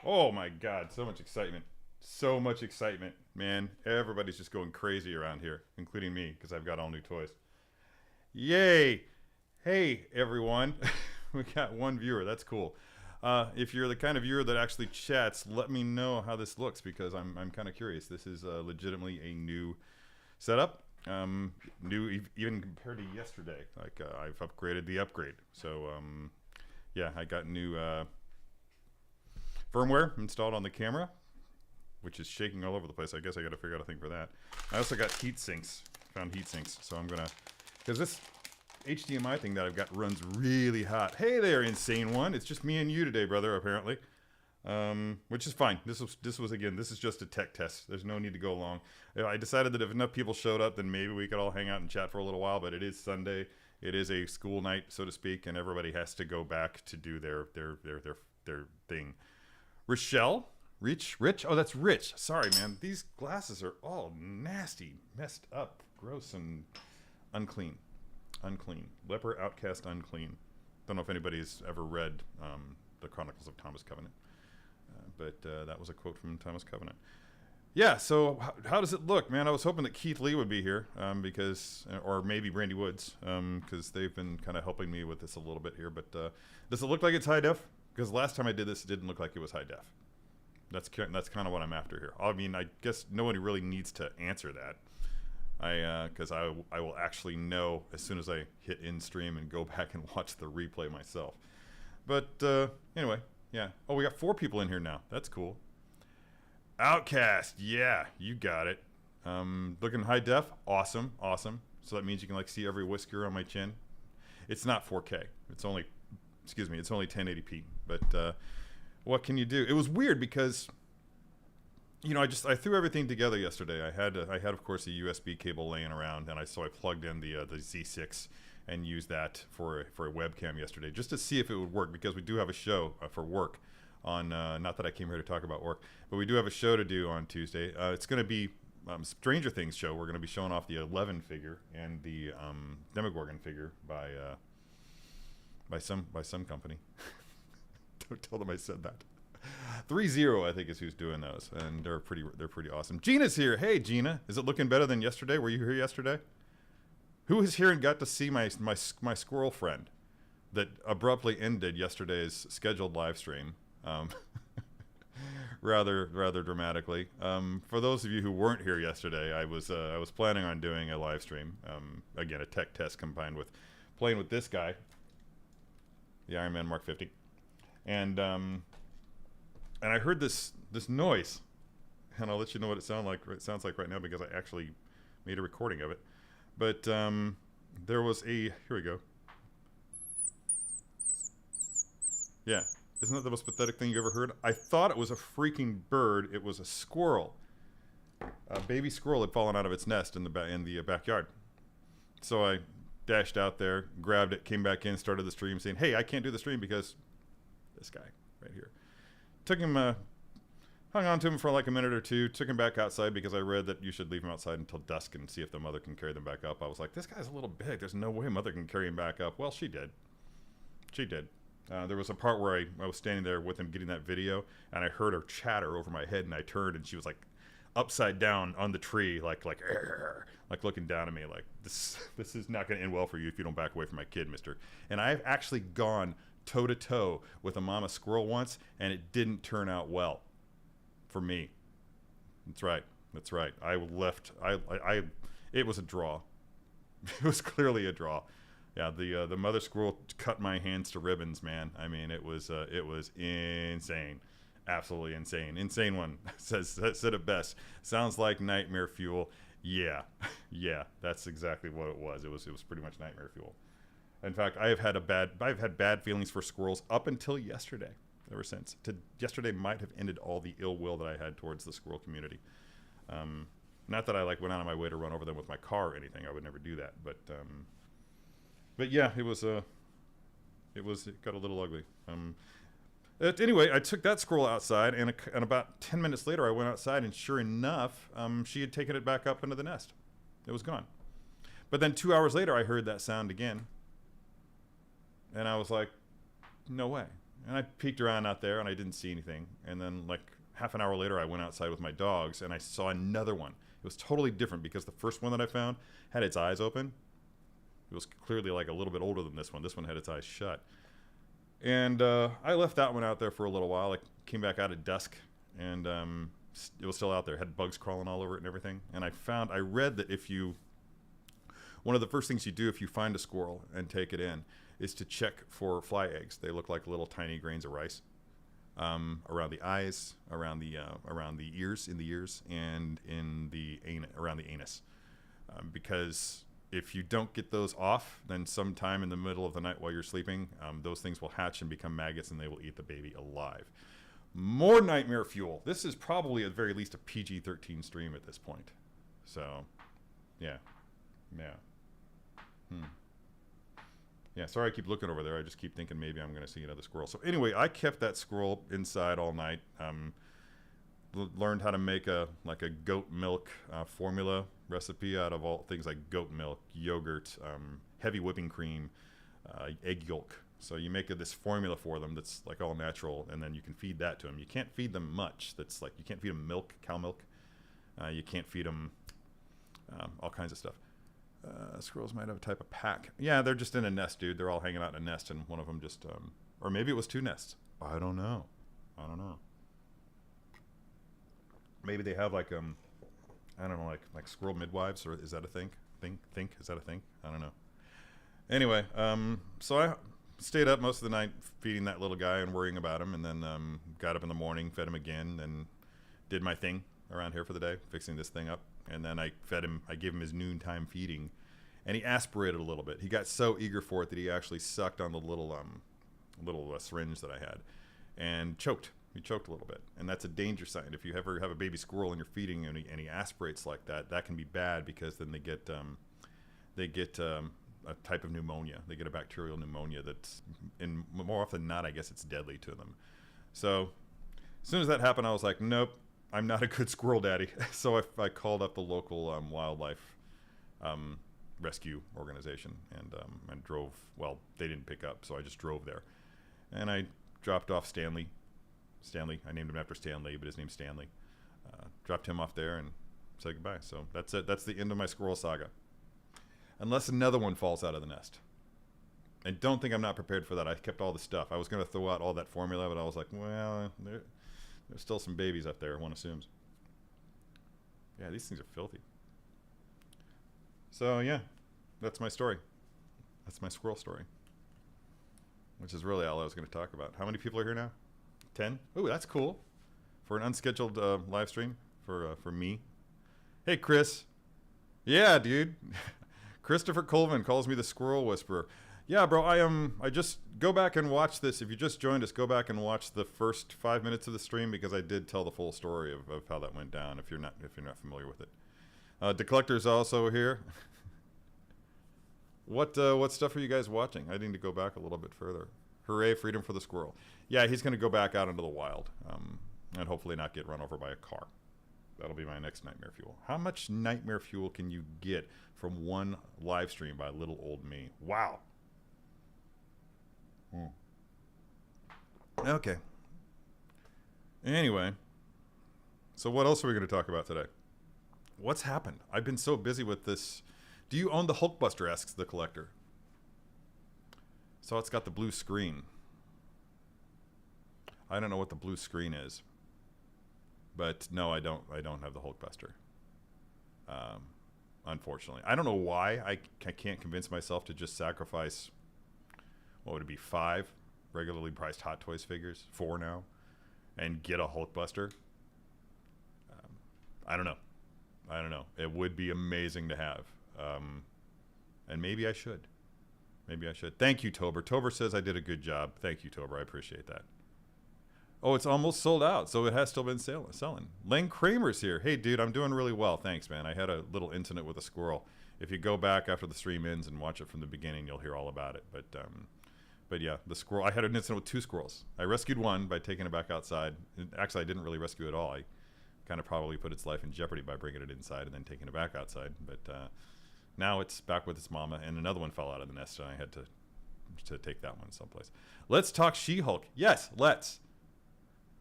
Oh my God, so much excitement. So much excitement, man. Everybody's just going crazy around here, including me, because I've got all new toys. Yay! Hey, everyone. We got one viewer. That's cool. If you're the kind of viewer that actually chats, let me know how this looks because I'm kind of curious. This is legitimately a new setup. New even compared to yesterday. Like I've upgraded the upgrade. So yeah, I got new firmware installed on the camera, which is shaking all over the place. I guess I got to figure out a thing for that. I also got heat sinks. Found heat sinks, so I'm gonna because this HDMI thing that I've got runs really hot. Hey there, insane one. It's just me and you today, brother. Apparently, which is fine. This was again. This is just a tech test. There's no need to go long. I decided that if enough people showed up, then maybe we could all hang out and chat for a little while. But it is Sunday. It is a school night, so to speak, and everybody has to go back to do their thing. Rochelle? Rich? Oh, that's Rich. Sorry, man. These glasses are all nasty, messed up, gross, and unclean. Unclean. Leper, outcast, unclean. Don't know if anybody's ever read the Chronicles of Thomas Covenant, but that was a quote from Thomas Covenant. Yeah, so how does it look, man? I was hoping that Keith Lee would be here because, or maybe Brandy Woods, because they've been kind of helping me with this a little bit here. But does it look like it's high def? Because last time I did this, it didn't look like it was high def. That's kind of what I'm after here. I mean, I guess nobody really needs to answer that. Because I will actually know as soon as I hit in stream and go back and watch the replay myself. But anyway, yeah. Oh, we got 4 people in here now. That's cool. Outcast, yeah, you got it. Looking high def, awesome. So that means you can like see every whisker on my chin. It's not 4K. It's only 1080p. But what can you do? It was weird because I threw everything together yesterday. I had of course a USB cable laying around, and I plugged in the Z6 and used that for a webcam yesterday just to see if it would work because we do have a show for work on not that I came here to talk about work, but we do have a show to do on Tuesday. It's going to be Stranger Things show. We're going to be showing off the 11 figure and the Demogorgon figure by some company. Don't tell them I said that. 3-0, I think, is who's doing those, and they're pretty awesome. Gina's here. Hey, Gina, is it looking better than yesterday? Were you here yesterday? Who is here and got to see my squirrel friend that abruptly ended yesterday's scheduled live stream? Rather dramatically. For those of you who weren't here yesterday, I was planning on doing a live stream. Again, a tech test combined with playing with this guy, the Ironman Mark 50, and I heard this noise, and I'll let you know what it sounds like right now because I actually made a recording of it. But there was here we go. Yeah, isn't that the most pathetic thing you ever heard? I thought it was a freaking bird. It was a squirrel. A baby squirrel had fallen out of its nest in the backyard. So I dashed out there, grabbed it, came back in, started the stream, saying, "Hey, I can't do the stream because this guy right here." Took him, hung on to him for like a minute or two, took him back outside because I read that you should leave him outside until dusk and see if the mother can carry them back up. I was like, this guy's a little big. There's no way mother can carry him back up. Well, she did. She did. There was a part where I was standing there with him getting that video, and I heard her chatter over my head, and I turned, and she was like upside down on the tree, like looking down at me, like this is not going to end well for you if you don't back away from my kid, mister. And I've actually gone toe-to-toe with a mama squirrel once, and it didn't turn out well for me. That's right. It was a draw. It was clearly a draw. Yeah, the mother squirrel cut my hands to ribbons, man. I mean, it was insane. Absolutely insane. Insane one said it best. Sounds like nightmare fuel. Yeah, that's exactly what it was. It was pretty much nightmare fuel. In fact, I've had bad feelings for squirrels up until yesterday. Ever since, yesterday might have ended all the ill will that I had towards the squirrel community. Not that I went out of my way to run over them with my car or anything. I would never do that. But yeah, it got a little ugly. Anyway, I took that squirrel outside, and about 10 minutes later, I went outside, and sure enough, she had taken it back up into the nest. It was gone. But then 2 hours later, I heard that sound again. And I was like, no way. And I peeked around out there and I didn't see anything. And then like half an hour later, I went outside with my dogs and I saw another one. It was totally different because the first one that I found had its eyes open. It was clearly like a little bit older than this one. This one had its eyes shut. And I left that one out there for a little while. I came back out at dusk, and it was still out there. It had bugs crawling all over it and everything. And I read that one of the first things you do if you find a squirrel and take it in is to check for fly eggs. They look like little tiny grains of rice around the eyes, around the ears, in the ears, and around the anus, because if you don't get those off, then sometime in the middle of the night while you're sleeping, those things will hatch and become maggots, and they will eat the baby alive. More nightmare fuel. This is probably at the very least a PG-13 stream at this point. So, yeah. Yeah, sorry I keep looking over there. I just keep thinking maybe I'm going to see another squirrel. So anyway, I kept that squirrel inside all night. Learned how to make a goat milk formula recipe out of all things like goat milk, yogurt, heavy whipping cream, egg yolk. So you make this formula for them that's like all natural, and then you can feed that to them. You can't feed them much. That's like, you can't feed them milk, cow milk. You can't feed them all kinds of stuff. Squirrels might have a type of pack. Yeah, they're just in a nest, dude. They're all hanging out in a nest, and one of them just, or maybe it was two nests. I don't know. Maybe they have like I don't know, like squirrel midwives, or is that a thing? Is that a thing? I don't know. Anyway, so I stayed up most of the night feeding that little guy and worrying about him, and then got up in the morning, fed him again, and did my thing around here for the day, fixing this thing up. And then I fed him. I gave him his noontime feeding, and he aspirated a little bit. He got so eager for it that he actually sucked on the little syringe that I had, and choked. He choked a little bit, and that's a danger sign. If you ever have a baby squirrel and you're feeding and he aspirates like that, that can be bad, because then they get a type of pneumonia. They get a bacterial pneumonia that's, and more often than not, I guess it's deadly to them. So as soon as that happened, I was like, nope, I'm not a good squirrel daddy. So I called up the local wildlife rescue organization and drove. Well, they didn't pick up, so I just drove there, and I dropped off Stanley. I named him after Stanley, but his name's Stanley. Dropped him off there and said goodbye. So that's it. That's the end of my squirrel saga. Unless another one falls out of the nest. And don't think I'm not prepared for that. I kept all the stuff. I was going to throw out all that formula, but I was like, well, there's still some babies up there, one assumes. Yeah, these things are filthy. So, yeah, that's my story. That's my squirrel story. Which is really all I was going to talk about. How many people are here now? 10? Ooh, that's cool. For an unscheduled live stream for me. Hey, Chris. Yeah, dude. Christopher Colvin calls me the Squirrel Whisperer. Yeah, bro, I just go back and watch this. If you just joined us, go back and watch the first 5 minutes of the stream, because I did tell the full story of how that went down, if you're not familiar with it. The Collector's also here. What stuff are you guys watching? I need to go back a little bit further. Hooray, freedom for the squirrel. Yeah, he's going to go back out into the wild, and hopefully not get run over by a car. That'll be my next nightmare fuel. How much nightmare fuel can you get from one live stream by little old me? Wow. Okay. Anyway, so what else are we going to talk about today? What's happened? I've been so busy with this. Do you own the Hulkbuster, asks the Collector. So it's got the blue screen. I don't know what the blue screen is. But no, I don't have the Hulkbuster. Unfortunately. I don't know why I can't convince myself to just sacrifice, what would it be, 5 regularly priced Hot Toys figures, 4 now, and get a Hulkbuster. I don't know. It would be amazing to have. And maybe I should. Thank you, Tober. Tober says I did a good job. Thank you, Tober. I appreciate that. Oh, it's almost sold out, so it has still been selling. Len Kramer's here. Hey, dude, I'm doing really well. Thanks, man. I had a little incident with a squirrel. If you go back after the stream ends and watch it from the beginning, you'll hear all about it. But yeah, the squirrel. I had an incident with 2 squirrels. I rescued one by taking it back outside. Actually, I didn't really rescue it at all. I kind of probably put its life in jeopardy by bringing it inside and then taking it back outside. But now it's back with its mama, and another one fell out of the nest, and I had to to take that one someplace. Let's talk She-Hulk. Yes, let's.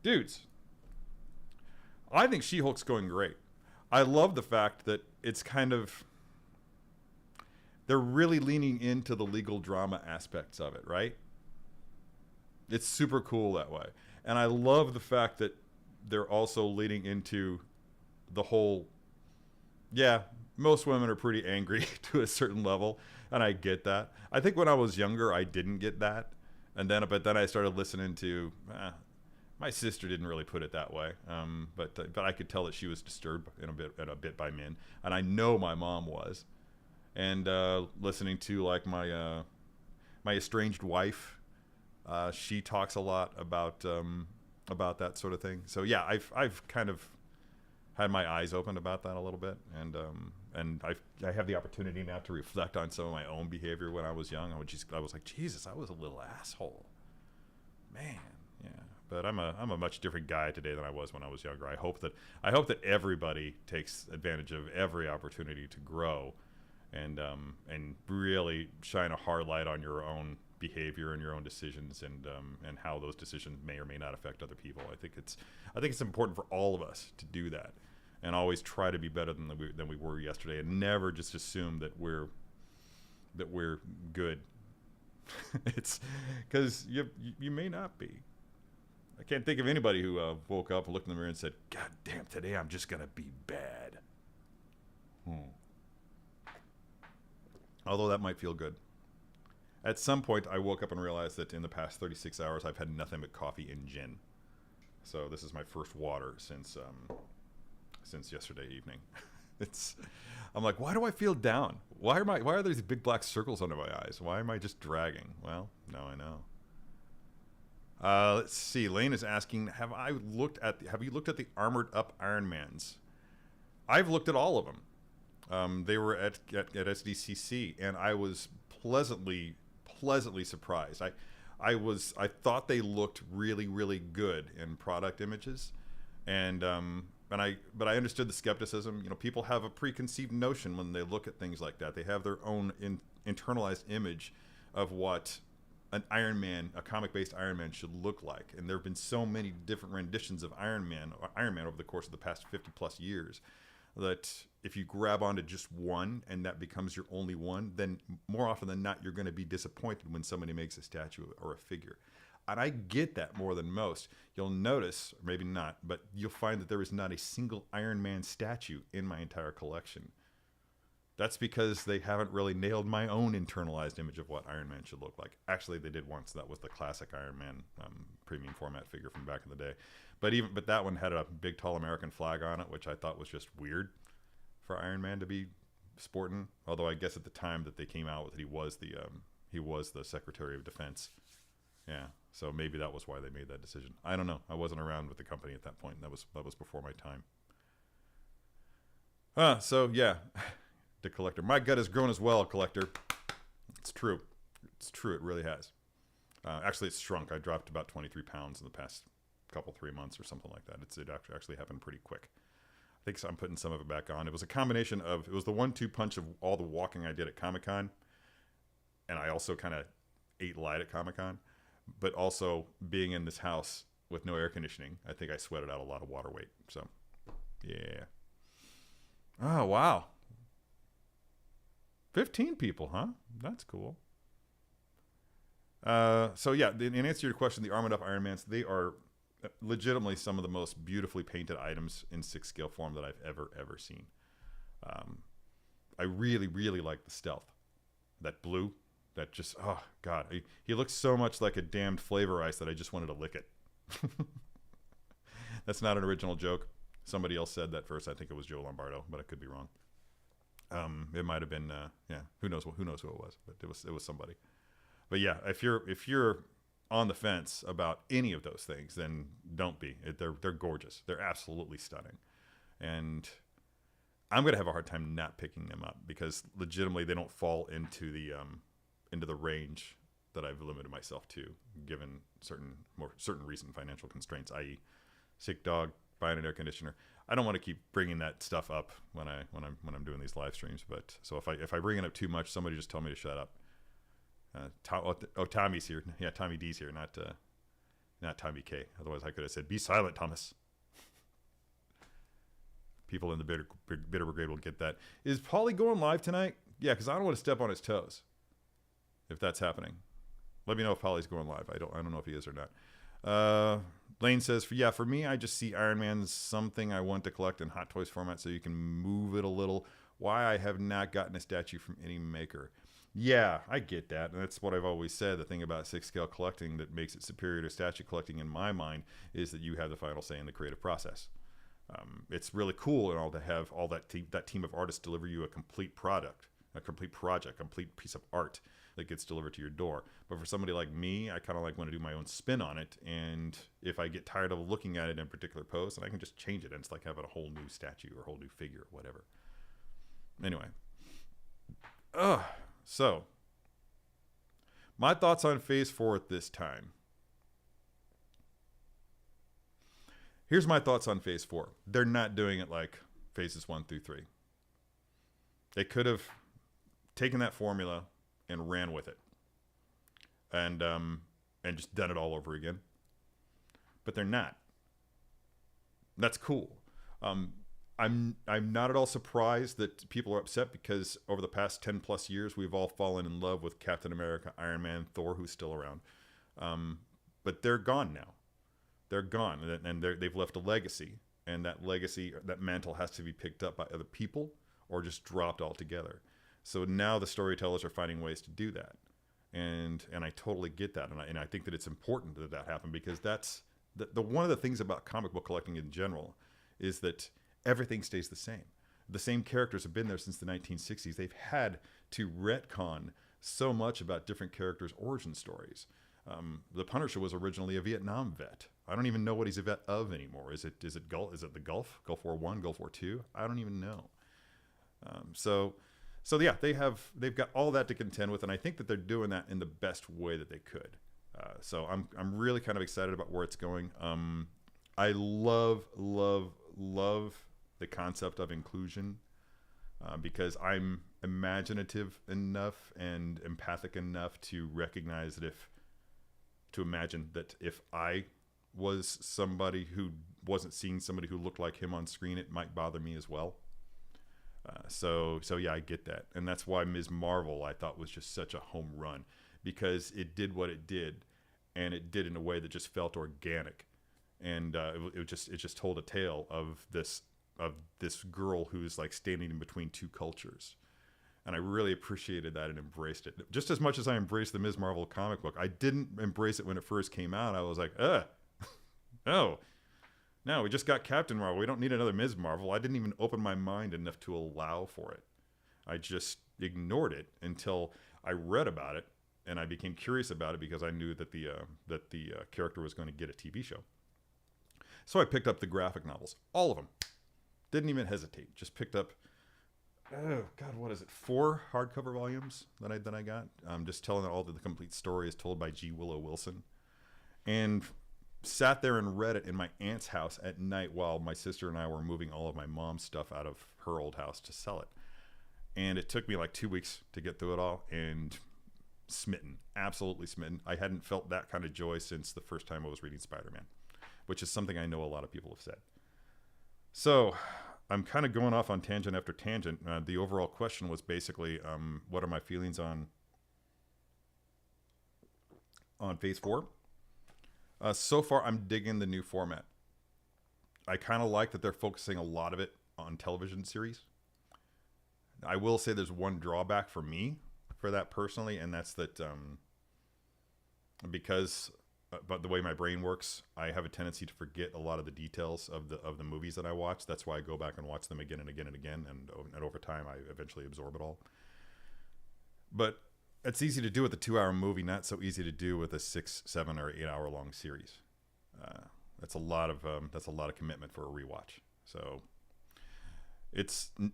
Dudes, I think She-Hulk's going great. I love the fact that it's kind of, they're really leaning into the legal drama aspects of it, right? It's super cool that way. And I love the fact that they're also leading into the whole, yeah, most women are pretty angry to a certain level, and I get that. I think when I was younger, I didn't get that. But then I started listening to, my sister didn't really put it that way, but I could tell that she was disturbed in a bit by men, and I know my mom was. And listening to like my estranged wife, she talks a lot about that sort of thing. So yeah, I've kind of had my eyes opened about that a little bit, and I have the opportunity now to reflect on some of my own behavior when I was young. I was like, Jesus, I was a little asshole, man. Yeah, but I'm a much different guy today than I was when I was younger. I hope that everybody takes advantage of every opportunity to grow, and really shine a hard light on your own behavior and your own decisions, and how those decisions may or may not affect other people. I think it's important for all of us to do that, and always try to be better than we were yesterday, and never just assume that we're good. It's because you may not be. I can't think of anybody who woke up and looked in the mirror and said, "God damn, today I'm just gonna be bad." Although that might feel good. At some point, I woke up and realized that in the past 36 hours, I've had nothing but coffee and gin. So this is my first water since yesterday evening. I'm like, why do I feel down? Why are there these big black circles under my eyes? Why am I just dragging? Well, now I know. Let's see. Lane is asking, have you looked at the armored up Ironmans? I've looked at all of them. They were at SDCC, and I was pleasantly surprised. I thought they looked really, really good in product images, but I understood the skepticism. You know, people have a preconceived notion when they look at things like that. They have their own internalized image of what an Iron Man, a comic-based Iron Man, should look like. And there have been so many different renditions of Iron Man over the course of the past 50+ years, that if you grab onto just one and that becomes your only one, then more often than not, you're going to be disappointed when somebody makes a statue or a figure. And I get that more than most. You'll notice, or maybe not, but you'll find that there is not a single Iron Man statue in my entire collection. That's because they haven't really nailed my own internalized image of what Iron Man should look like. Actually, they did once. That was the classic Iron Man premium format figure from back in the day. But that one had a big, tall American flag on it, which I thought was just weird for Iron Man to be sporting. Although I guess at the time that they came out with it, he was the Secretary of Defense. Yeah, so maybe that was why they made that decision. I don't know. I wasn't around with the company at that point. That was before my time. So yeah. The collector. My gut has grown as well, collector. It's true. It's true. It really has. Actually, it's shrunk. I dropped about 23 pounds in the past 3 months or something like that. It actually happened pretty quick. I think so. I'm putting some of it back on. It was a combination of, it was the 1-2 punch of all the walking I did at Comic-Con. And I also kind of ate light at Comic-Con. But also being in this house with no air conditioning, I think I sweated out a lot of water weight. So, yeah. Oh, wow. 15 people, huh? That's cool. So yeah, in answer to your question, the armored up Iron Mans, they are legitimately some of the most beautifully painted items in 6 scale form that I've ever seen. I really, really like the stealth. That blue, that just, oh God, he looks so much like a damned flavor ice that I just wanted to lick it. That's not an original joke. Somebody else said that first. I think it was Joe Lombardo, but I could be wrong. It might have been, yeah, who knows who it was, but it was somebody. But yeah, if you're on the fence about any of those things, then don't be. They're gorgeous. They're absolutely stunning, and I'm gonna have a hard time not picking them up because legitimately they don't fall into the range that I've limited myself to, given certain recent financial constraints, i.e., sick dog, buying an air conditioner. I don't want to keep bringing that stuff up when I'm doing these live streams. But so if I bring it up too much, somebody just tell me to shut up. Tommy's here. Yeah, Tommy D's here, not Tommy K. Otherwise, I could have said, "Be silent, Thomas." People in the bitter brigade will get that. Is Paulie going live tonight? Yeah, because I don't want to step on his toes. If that's happening, let me know if Paulie's going live. I don't know if he is or not. Lane says, for me, I just see Iron Man as something I want to collect in Hot Toys format so you can move it a little. Why I have not gotten a statue from any maker. Yeah, I get that. And that's what I've always said. The thing about 6-scale collecting that makes it superior to statue collecting in my mind is that you have the final say in the creative process. It's really cool and all to have all that team of artists deliver you a complete product, a complete project, complete piece of art that gets delivered to your door. But for somebody like me, I kind of want to do my own spin on it. And if I get tired of looking at it in a particular pose, then I can just change it. And it's like having a whole new statue or a whole new figure or whatever. Anyway. So, my thoughts on Phase 4 at this time. Here's my thoughts on Phase 4. They're not doing it like Phases 1 through 3. They could have taken that formula and ran with it. And just done it all over again. But they're not. That's cool. I'm not at all surprised that people are upset because over the past 10 plus years, we've all fallen in love with Captain America, Iron Man, Thor, who's still around. But they're gone now. They're gone, and they've left a legacy. And that legacy, that mantle has to be picked up by other people or just dropped altogether. So now the storytellers are finding ways to do that. And I totally get that. And I think that it's important that that happen because that's the one of the things about comic book collecting in general is that everything stays the same. The same characters have been there since the 1960s. They've had to retcon so much about different characters' origin stories. The Punisher was originally a Vietnam vet. I don't even know what he's a vet of anymore. Is it the Gulf War I, Gulf War II? I don't even know. So yeah, they've got all that to contend with, and I think that they're doing that in the best way that they could. So I'm really kind of excited about where it's going. I love the concept of inclusion because I'm imaginative enough and empathic enough to recognize that to imagine that if I was somebody who wasn't seeing somebody who looked like him on screen, it might bother me as well. So yeah, I get that. And that's why Ms. Marvel I thought was just such a home run because it did what it did and it did in a way that just felt organic. And it just told a tale of this girl who's like standing in between two cultures. And I really appreciated that and embraced it. Just as much as I embraced the Ms. Marvel comic book. I didn't embrace it when it first came out. I was like, no, we just got Captain Marvel. We don't need another Ms. Marvel. I didn't even open my mind enough to allow for it. I just ignored it until I read about it and I became curious about it because I knew that the character was going to get a TV show. So I picked up the graphic novels, all of them. Didn't even hesitate. Just picked up, 4 hardcover volumes that I got. Just telling all the complete story is told by G. Willow Wilson. And sat there and read it in my aunt's house at night while my sister and I were moving all of my mom's stuff out of her old house to sell it. And it took me like 2 weeks to get through it all and smitten, absolutely smitten. I hadn't felt that kind of joy since the first time I was reading Spider-Man, which is something I know a lot of people have said. So I'm kind of going off on tangent after tangent. The overall question was basically, what are my feelings on Phase 4? So far, I'm digging the new format. I kind of like that they're focusing a lot of it on television series. I will say there's one drawback for me for that personally, and that's that because but the way my brain works, I have a tendency to forget a lot of the details of the movies that I watch. That's why I go back and watch them again and again and again, and over time, I eventually absorb it all. But it's easy to do with a 2-hour movie, not so easy to do with a 6, 7, or 8 hour long series. That's a lot of commitment for a rewatch. So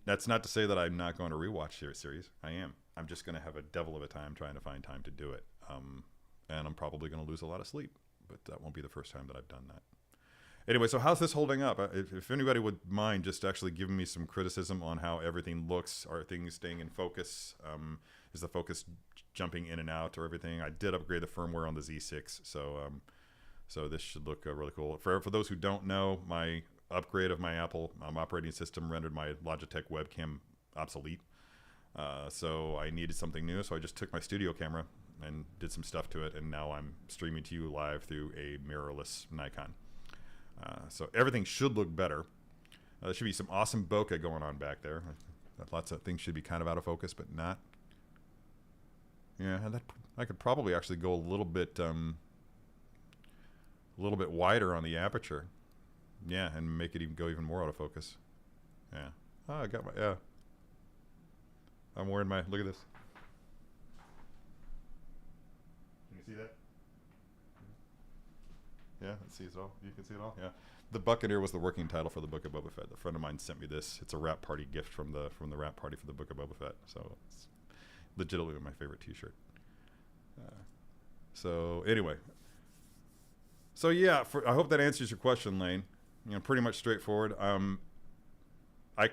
that's not to say that I'm not going to rewatch series. I am. I'm just going to have a devil of a time trying to find time to do it. And I'm probably going to lose a lot of sleep, but that won't be the first time that I've done that. Anyway, so how's this holding up? If anybody would mind just actually giving me some criticism on how everything looks, are things staying in focus? Is the focus jumping in and out or everything. I did upgrade the firmware on the Z6, so this should look really cool. For those who don't know, my upgrade of my Apple operating system rendered my Logitech webcam obsolete. So I needed something new, so I just took my studio camera and did some stuff to it, and now I'm streaming to you live through a mirrorless Nikon. So everything should look better. There should be some awesome bokeh going on back there. Lots of things should be kind of out of focus, but not. Yeah, I could probably actually go a little bit wider on the aperture. Yeah, and make it go even more out of focus. Yeah. Oh, I got my, yeah. I'm wearing my, look at this. Can you see that? Yeah, it sees it all. You can see it all? Yeah. The Buccaneer was the working title for the Book of Boba Fett. A friend of mine sent me this. It's a wrap party gift from the wrap party for the Book of Boba Fett. So it's legitimately my favorite t-shirt. So anyway. So yeah, I hope that answers your question, Lane. You know, pretty much straightforward. I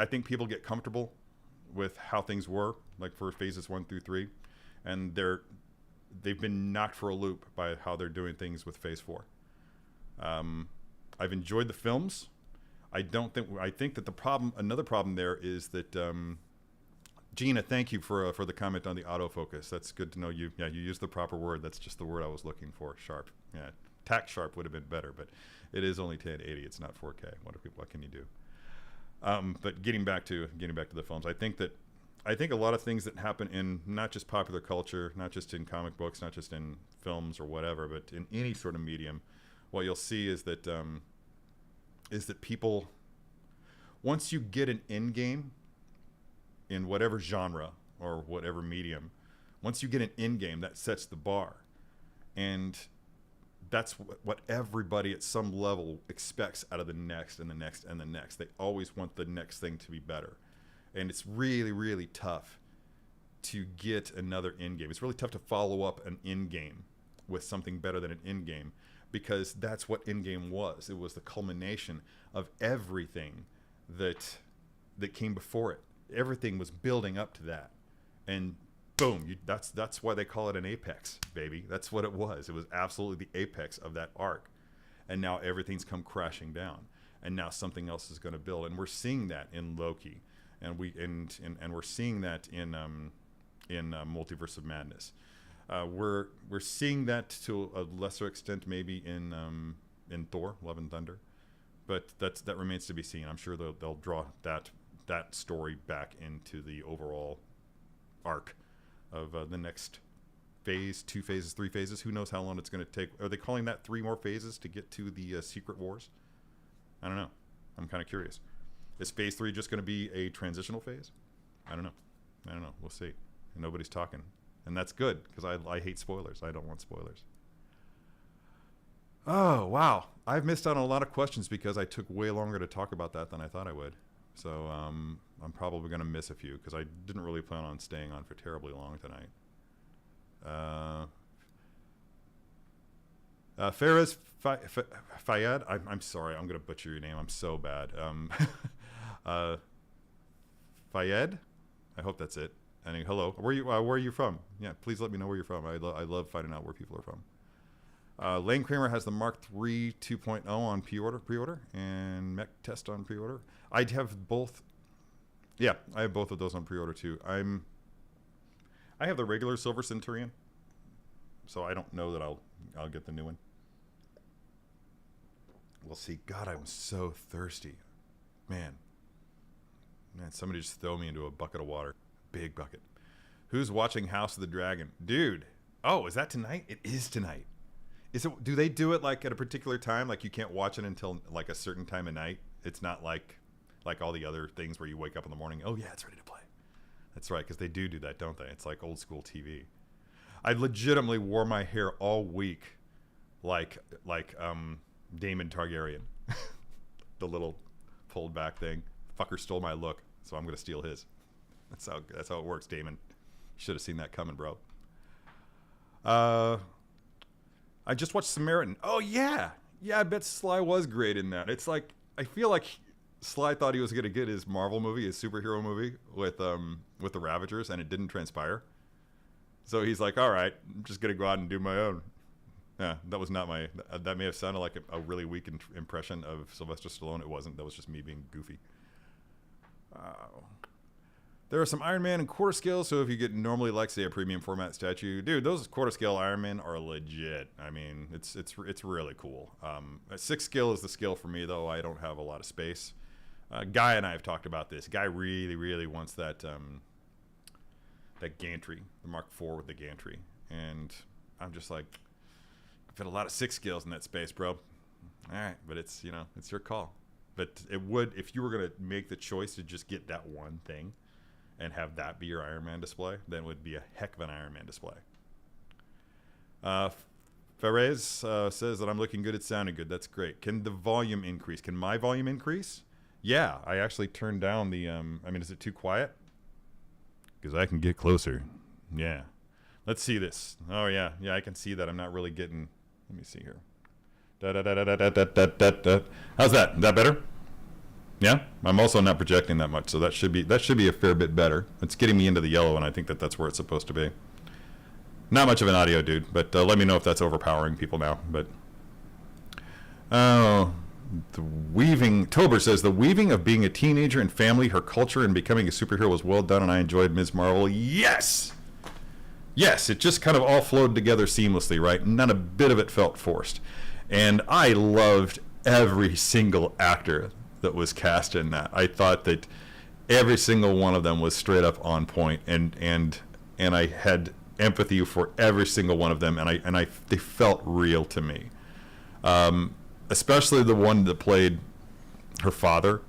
think people get comfortable with how things were, like for phases 1 through 3, and they've been knocked for a loop by how they're doing things with phase 4. I've enjoyed the films. I think that another problem there is that Gina, thank you for the comment on the autofocus. That's good to know. You used the proper word. That's just the word I was looking for. Sharp. Yeah, tack sharp would have been better, but it is only 1080. It's not 4K. What can you do? But getting back to the films, I think a lot of things that happen in not just popular culture, not just in comic books, not just in films or whatever, but in any sort of medium, what you'll see is that people, once you get an end game in whatever genre or whatever medium, once you get an end game, that sets the bar, and that's what everybody at some level expects out of the next and the next and the next. They always want the next thing to be better. And it's really, really tough to get another end game. It's really tough to follow up an end game with something better than an end game, because that's what end game was. It was the culmination of everything that came before it. Everything was building up to that. And boom, that's why they call it an apex, baby. That's what it was. It was absolutely the apex of that arc. And now everything's come crashing down. And now something else is going to build. And we're seeing that in Loki. And we're seeing that in Multiverse of Madness. We're seeing that to a lesser extent maybe in Thor, Love and Thunder. But that remains to be seen. I'm sure they'll draw that story back into the overall arc of the next phase, 2 phases, 3 phases. Who knows how long it's going to take? Are they calling that 3 more phases to get to the Secret Wars? I don't know. I'm kind of curious. Is phase 3 just going to be a transitional phase? I don't know. We'll see. And nobody's talking. And that's good, because I hate spoilers. I don't want spoilers. Oh, wow. I've missed out on a lot of questions because I took way longer to talk about that than I thought I would. So I'm probably going to miss a few, because I didn't really plan on staying on for terribly long tonight. Faraz Fayed, I'm sorry, I'm going to butcher your name. I'm so bad. Fayed, I hope that's it. And hello, where are you from? Yeah, please let me know where you're from. I love finding out where people are from. Lane Kramer has the Mark III 2.0 on pre-order, and Mech Test on pre-order. I'd have both. Yeah, I have both of those on pre-order too. I have the regular Silver Centurion, so I don't know that I'll get the new one. We'll see. God, I'm so thirsty, man. Somebody just throw me into a bucket of water, big bucket. Who's watching House of the Dragon, dude? Oh, is that tonight? It is tonight. Do they do it like at a particular time? Like you can't watch it until like a certain time of night? It's not like all the other things where you wake up in the morning. Oh yeah, it's ready to play. That's right, because they do that, don't they? It's like old school TV. I legitimately wore my hair all week, like Daemon Targaryen, the little pulled back thing. Fucker stole my look, so I'm gonna steal his. That's how it works, Daemon. You should have seen that coming, bro. I just watched Samaritan. Oh yeah, I bet Sly was great in that. It's like I feel like Sly thought he was gonna get his Marvel movie, his superhero movie with the Ravagers, and it didn't transpire. So he's like, all right, I'm just going to go out and do my own. Yeah, that was not my, that may have sounded like a really weak impression of Sylvester Stallone. It wasn't. That was just me being goofy. There are some Iron Man and quarter scale, so if you get normally like, say, a premium format statue, dude, those quarter scale Iron Man are legit. I mean, it's really cool. 6 scale is the scale for me, though. I don't have a lot of space. Guy and I have talked about this. Guy really wants that that gantry, the Mark IV with the gantry, and I'm just like, I fit a lot of 6 scales in that space, bro. All right, but it's, you know, it's your call. But it would, if you were gonna make the choice to just get that one thing and have that be your Iron Man display, then it would be a heck of an Iron Man display. Ferez says that I'm looking good, it's sounding good. That's great. Can the volume increase? Can my volume increase? Yeah, I actually turned down the, I mean, is it too quiet? Because I can get closer. Yeah. Let's see this. Oh, yeah. Yeah, I can see that. I'm not really getting, let me see here. How's that? Is that better? Yeah, I'm also not projecting that much, so that should be a fair bit better. It's getting me into the yellow, and I think that's where it's supposed to be. Not much of an audio dude, but let me know if that's overpowering people now. But the weaving. Tober says the weaving of being a teenager and family, her culture, and becoming a superhero was well done, and I enjoyed Ms. Marvel. Yes, yes, it just kind of all flowed together seamlessly, right? Not a bit of it felt forced, and I loved every single actor that was cast in that. I thought that every single one of them was straight up on point, and I had empathy for every single one of them, and they felt real to me. Especially the one that played her father.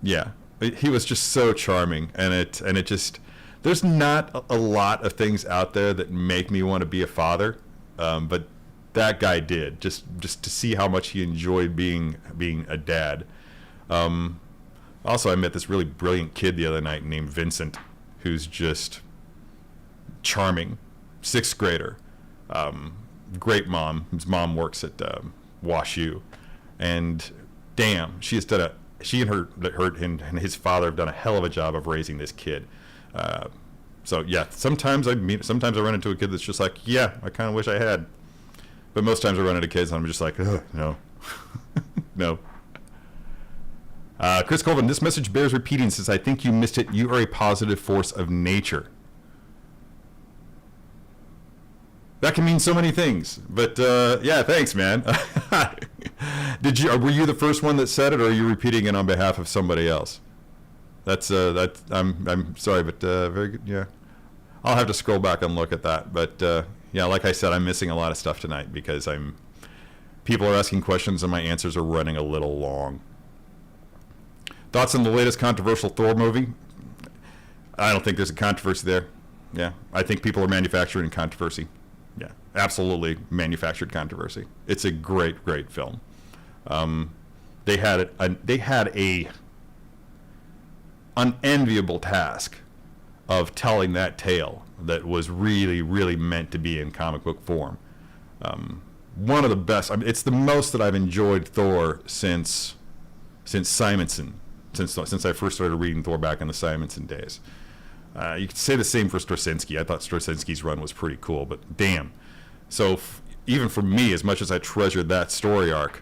Yeah, he was just so charming, and it just, there's not a lot of things out there that make me want to be a father, but that guy did, just to see how much he enjoyed being a dad. Also, I met this really brilliant kid the other night named Vincent, who's just charming, 6th grader, great mom. His mom works at WashU, and damn, she and his father have done a hell of a job of raising this kid. So yeah, sometimes I run into a kid that's just like, yeah, I kind of wish I had, but most times I run into kids and I'm just like, no, no. Chris Colvin, this message bears repeating since I think you missed it. You are a positive force of nature. That can mean so many things, but yeah, thanks, man. Were you the first one that said it, or are you repeating it on behalf of somebody else? I'm sorry, but very good. Yeah, I'll have to scroll back and look at that. But yeah, like I said, I'm missing a lot of stuff tonight because people are asking questions and my answers are running a little long. Thoughts on the latest controversial Thor movie? I don't think there's a controversy there. Yeah, I think people are manufacturing controversy. Yeah, absolutely manufactured controversy. It's a great film. They had a unenviable task of telling that tale that was really meant to be in comic book form. One of the best. I mean, it's the most that I've enjoyed Thor since Simonson. Since I first started reading Thor back in the Simonson days. You could say the same for Straczynski. I thought Straczynski's run was pretty cool, but damn. So even for me, as much as I treasured that story arc,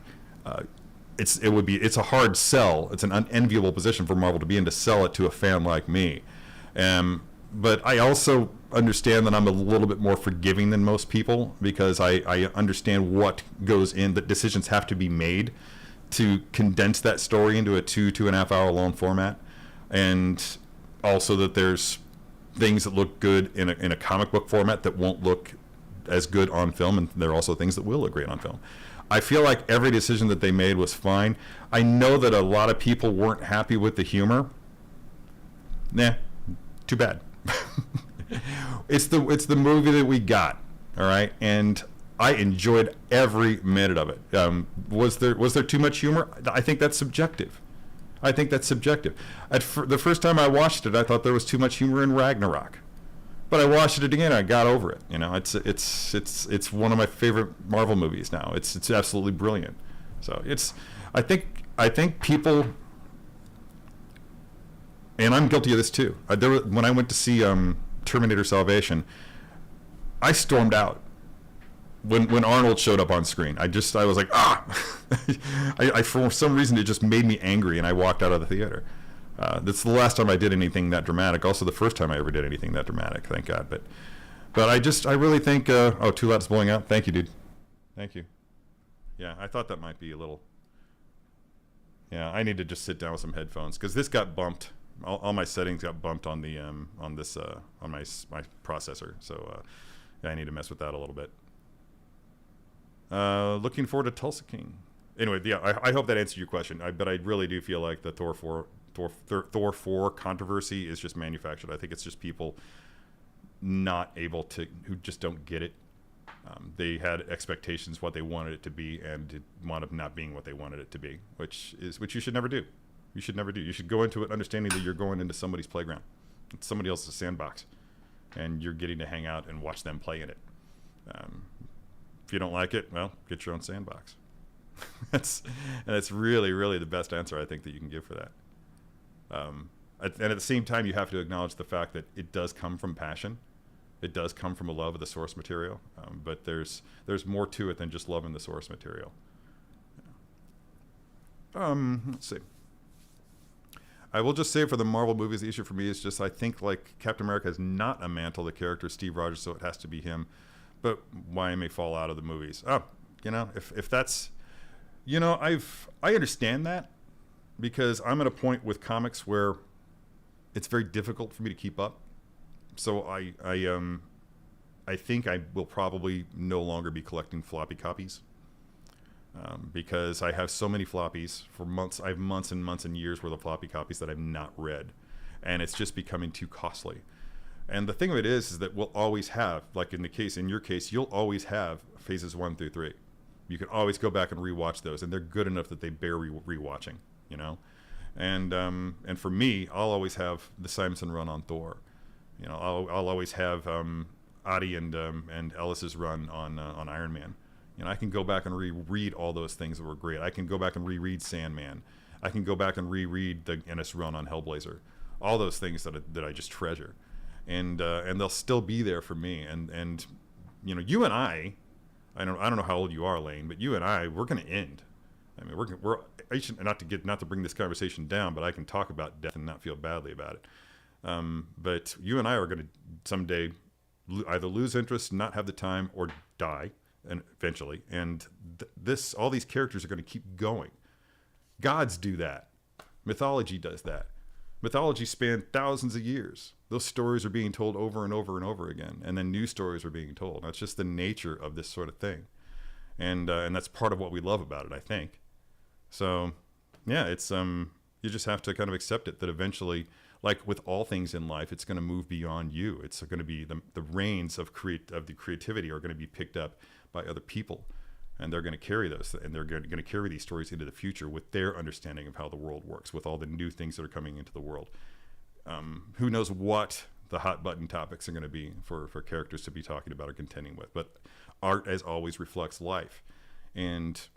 it's a hard sell. It's an unenviable position for Marvel to be in, to sell it to a fan like me. But I also understand that I'm a little bit more forgiving than most people, because I understand what goes in, that decisions have to be made to condense that story into a 2.5 hour long format, and also that there's things that look good in a comic book format that won't look as good on film, and there are also things that will look great on film. I feel like every decision that they made was fine. I know that a lot of people weren't happy with the humor. Nah, too bad. It's the movie that we got, all right, and I enjoyed every minute of it. Was there too much humor? I think that's subjective. The first time I watched it, I thought there was too much humor in Ragnarok, but I watched it again and I got over it. You know, it's one of my favorite Marvel movies now. It's absolutely brilliant. So I think people, and I'm guilty of this too. When I went to see Terminator Salvation, I stormed out when Arnold showed up on screen. I was like, ah! I for some reason, it just made me angry, and I walked out of the theater. That's the last time I did anything that dramatic. Also, the first time I ever did anything that dramatic, thank God. But I really think, oh, Too Loud's blowing out. Thank you, dude. Thank you. Yeah, I thought that might be a little. Yeah, I need to just sit down with some headphones because this got bumped. All my settings got bumped on the on my processor. So yeah, I need to mess with that a little bit. Looking forward to Tulsa King. Anyway, yeah, I hope that answered your question. But I really do feel like the Thor 4 controversy is just manufactured. I think it's just people not able to, who just don't get it. They had expectations what they wanted it to be, and it wound up not being what they wanted it to be, which you should never do. You should never do. You should go into it understanding that you're going into somebody's playground. It's somebody else's sandbox, and you're getting to hang out and watch them play in it. If you don't like it, well, get your own sandbox. That's really, really the best answer I think that you can give for that. And at the same time, you have to acknowledge the fact that it does come from passion. It does come from a love of the source material, but there's more to it than just loving the source material. Let's see. I will just say for the Marvel movies, the issue for me is just I think like Captain America is not a mantle the character Steve Rogers, so it has to be him. But why may fall out of the movies? Oh, if that's, I understand that because I'm at a point with comics where it's very difficult for me to keep up. So I think I will probably no longer be collecting floppy copies because I have so many floppies for months. I have months and months and years worth of floppy copies that I've not read, and it's just becoming too costly. And the thing of it is that we'll always have, like in your case, you'll always have phases 1 through 3. You can always go back and rewatch those, and they're good enough that they bear rewatching, And for me, I'll always have the Simonson run on Thor. I'll always have Adi and Ellis's run on Ironman. I can go back and reread all those things that were great. I can go back and reread Sandman. I can go back and reread the Ennis run on Hellblazer. All those things that I just treasure, and they'll still be there for me. And you and I don't know how old you are, Lane, but you and I, we're going to end. I mean, we're not to bring this conversation down, but I can talk about death and not feel badly about it. But you and I are going to someday either lose interest, not have the time, or die, and eventually. And all these characters are going to keep going. Gods do that. Mythology does that. Mythology spanned thousands of years. Those stories are being told over and over and over again, and then new stories are being told. That's just the nature of this sort of thing, and that's part of what we love about it, I think. So, yeah, it's you just have to kind of accept it that eventually, like with all things in life, it's going to move beyond you. It's going to be the reins of the creativity are going to be picked up by other people, and they're going to carry those, and they're going to carry these stories into the future with their understanding of how the world works, with all the new things that are coming into the world. Who knows what the hot button topics are going to be for characters to be talking about or contending with, but art, as always, reflects life, and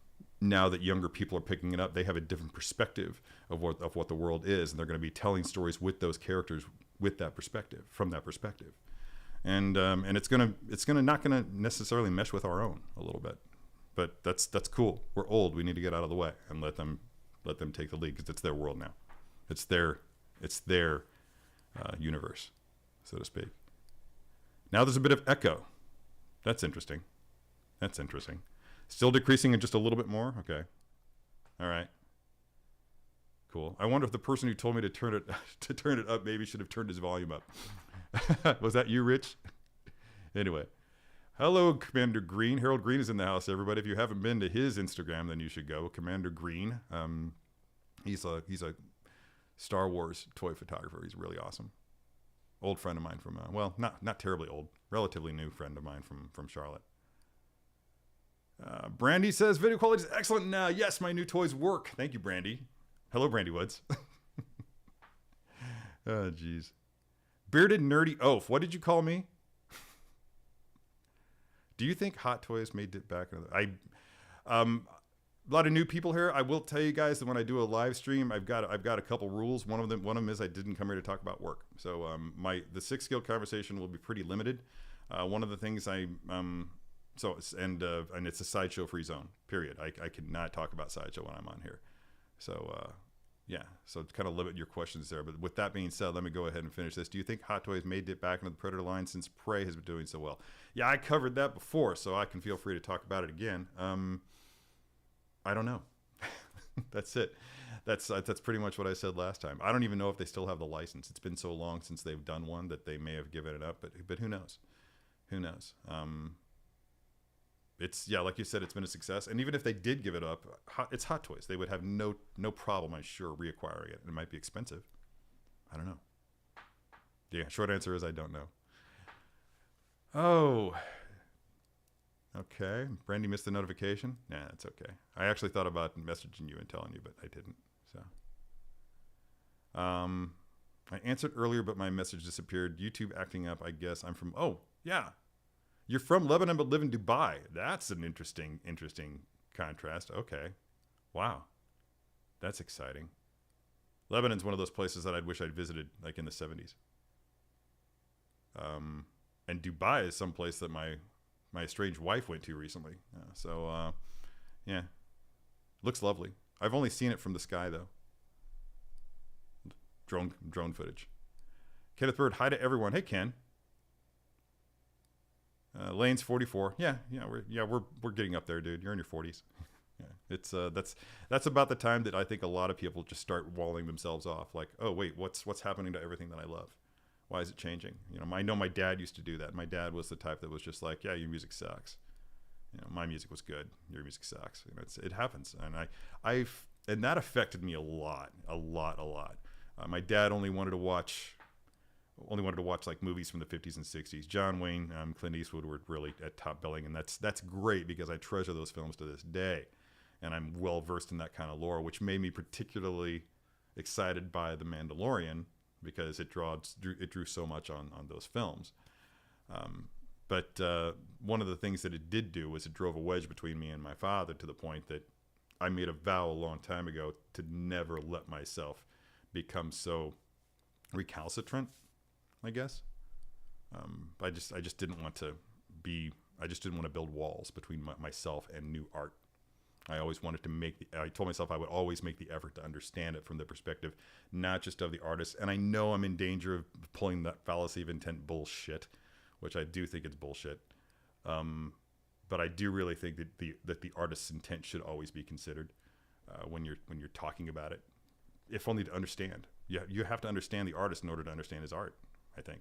now that younger people are picking it up, they have a different perspective of what the world is, and they're going to be telling stories with those characters with that perspective, from that perspective, and it's not gonna necessarily mesh with our own a little bit, but that's cool. We're old. We need to get out of the way and let them take the lead because it's their world now. It's their universe, so to speak. Now there's a bit of echo. That's interesting. Still decreasing in just a little bit more? Okay. All right. Cool. I wonder if the person who told me to turn it up maybe should have turned his volume up. Was that you, Rich? Anyway. Hello, Commander Green. Harold Green is in the house, everybody. If you haven't been to his Instagram, then you should go. Commander Green. He's a Star Wars toy photographer. He's really awesome. Old friend of mine from, not terribly old. Relatively new friend of mine from Charlotte. Brandy says, video quality is excellent now. Yes, my new toys work. Thank you, Brandy. Hello, Brandy Woods. Oh, jeez. Bearded Nerdy Oaf. What did you call me? Do you think Hot Toys made it back? A lot of new people here. I will tell you guys that when I do a live stream, I've got a couple rules. One of them is I didn't come here to talk about work. So the 6 skill conversation will be pretty limited. One of the things and it's a sideshow free zone. Period. I cannot talk about sideshow when I'm on here. So so kind of limit your questions there. But with that being said, let me go ahead and finish this. Do you think Hot Toys may dip back into the Predator line since Prey has been doing so well? Yeah, I covered that before, so I can feel free to talk about it again. I don't know. That's it. That's pretty much what I said last time. I don't even know if they still have the license. It's been so long since they've done one that they may have given it up, but who knows? Who knows? It's like you said, it's been a success. And even if they did give it up, it's Hot Toys. They would have no problem, I'm sure, reacquiring it. It might be expensive. I don't know. Yeah, short answer is I don't know. Oh, okay. Brandy missed the notification. Nah, that's okay. I actually thought about messaging you and telling you, but I didn't. So, I answered earlier, but my message disappeared. YouTube acting up. I guess I'm from. Oh, yeah. You're from Lebanon but live in Dubai. That's an interesting contrast. Okay. Wow. That's exciting. Lebanon's one of those places that I'd wish I'd visited, like in the 70s. And Dubai is some place that my estranged wife went to recently. Yeah. Looks lovely. I've only seen it from the sky, though. Drone footage. Kenneth Bird, hi to everyone. Hey, Ken. Lane's 44. Yeah, we're getting up there, dude. You're in your 40s. Yeah, it's that's about the time that I think a lot of people just start walling themselves off. Like, oh wait, what's happening to everything that I love? Why is it changing? I know my dad used to do that. My dad was the type that was just like, yeah, your music sucks. My music was good. Your music sucks. It happens, and that affected me a lot. My dad only wanted to watch like movies from the 50s and 60s. John Wayne, Clint Eastwood were really at top billing, and that's great because I treasure those films to this day, and I'm well versed in that kind of lore, which made me particularly excited by The Mandalorian because it drew so much on those films. But one of the things that it did do was it drove a wedge between me and my father to the point that I made a vow a long time ago to never let myself become so recalcitrant, I guess. I just didn't want to build walls between myself and new art. I always wanted to I told myself I would always make the effort to understand it from the perspective, not just of the artist. And I know I'm in danger of pulling that fallacy of intent bullshit, which I do think it's bullshit. But I do really think that the artist's intent should always be considered when you're talking about it, if only to understand. You have to understand the artist in order to understand his art, I think.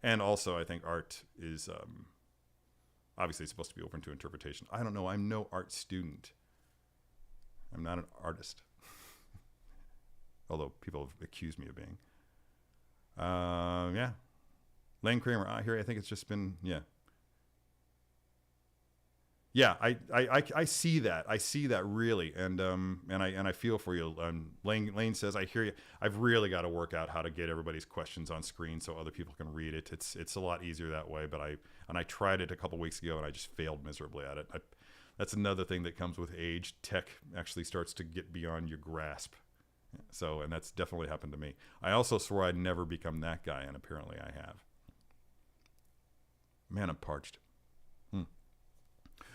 And also, I think art is obviously supposed to be open to interpretation. I don't know. I'm no art student. I'm not an artist. Although people have accused me of being. Yeah. Lane Kramer, I think it's just been, yeah. Yeah, I see that. I see that really, and I feel for you. Lane says, I hear you. I've really got to work out how to get everybody's questions on screen so other people can read it. It's a lot easier that way. But I tried it a couple weeks ago and I just failed miserably at it. That's another thing that comes with age. Tech actually starts to get beyond your grasp. So, and that's definitely happened to me. I also swore I'd never become that guy, and apparently I have. Man, I'm parched.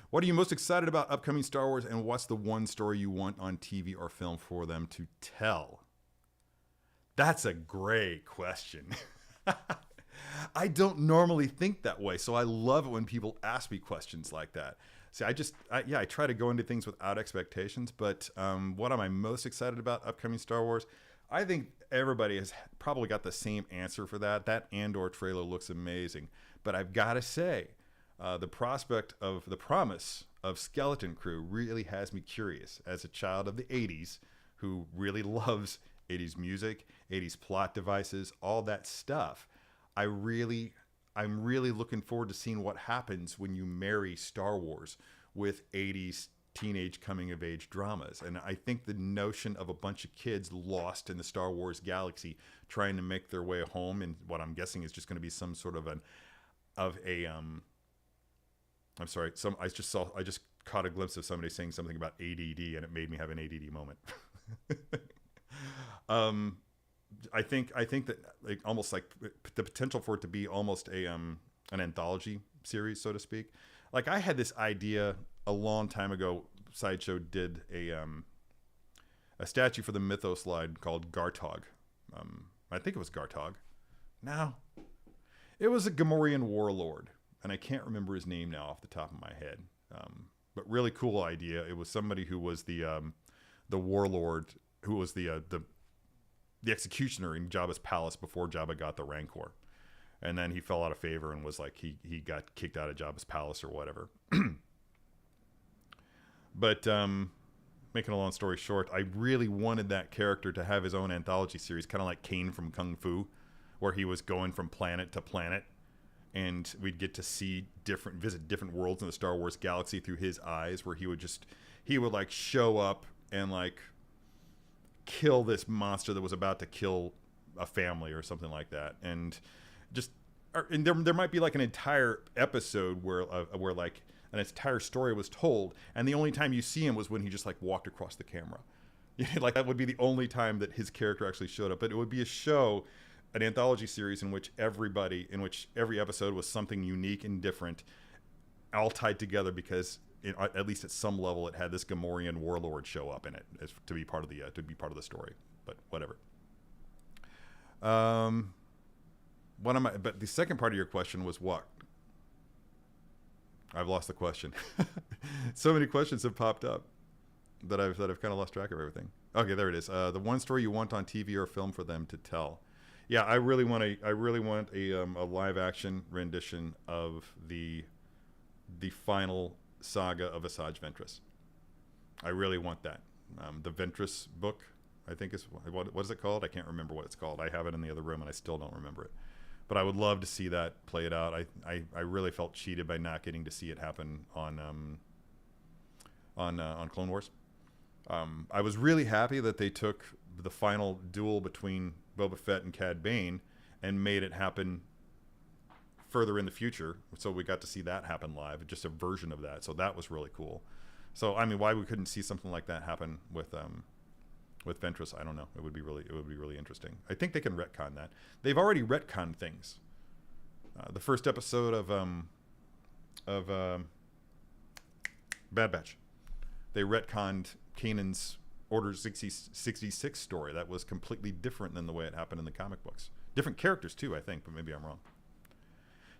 What are you most excited about upcoming Star Wars, and what's the one story you want on TV or film for them to tell? That's a great question. I don't normally think that way, so I love it when people ask me questions like that. See, I try to go into things without expectations, but what am I most excited about upcoming Star Wars? I think everybody has probably got the same answer for that. That Andor trailer looks amazing, but I've got to say, the promise of Skeleton Crew really has me curious as a child of the 80s who really loves 80s music, 80s plot devices, all that stuff. I'm really looking forward to seeing what happens when you marry Star Wars with 80s teenage coming of age dramas. And I think the notion of a bunch of kids lost in the Star Wars galaxy trying to make their way home, and what I'm guessing is just going to be some sort of I'm sorry. I just caught a glimpse of somebody saying something about ADD, and it made me have an ADD moment. I think that almost like the potential for it to be almost a an anthology series, so to speak. Like I had this idea a long time ago. Sideshow did a statue for the Mythos slide called Gartog. I think it was Gartog. No, it was a Gamorrean warlord, and I can't remember his name now off the top of my head. But really cool idea. It was somebody who was the warlord, who was the executioner in Jabba's palace before Jabba got the Rancor, and then he fell out of favor and was like he got kicked out of Jabba's palace or whatever. But making a long story short, I really wanted that character to have his own anthology series, kind of like Kane from Kung Fu, where he was going from planet to planet, and we'd get to see visit different worlds in the Star Wars galaxy through his eyes, where he would like show up and like kill this monster that was about to kill a family or something like that, and there might be like an entire episode where like an entire story was told, and the only time you see him was when he just like walked across the camera. Like that would be the only time that his character actually showed up. But it would be a show, an anthology series in which every episode was something unique and different, all tied together because at least at some level it had this Gamorrean warlord show up in it as to be part of the story. But whatever. But the second part of your question was what? I've lost the question. So many questions have popped up that I've kind of lost track of everything. Okay, there it is. The one story you want on TV or film for them to tell. Yeah, I really want a live action rendition of the final saga of Asajj Ventress. I really want that. The Ventress book, I think is what is it called? I can't remember what it's called. I have it in the other room and I still don't remember it. But I would love to see that played out. I really felt cheated by not getting to see it happen on Clone Wars. I was really happy that they took the final duel between Boba Fett and Cad Bane and made it happen further in the future. So we got to see that happen live, just a version of that. So that was really cool. So I mean, why we couldn't see something like that happen with Ventress, I don't know. It would be really interesting. I think they can retcon that. They've already retconned things. The first episode of Bad Batch, they retconned Kanan's Order 66 story. That was completely different than the way it happened in the comic books. Different characters too, I think, but maybe I'm wrong.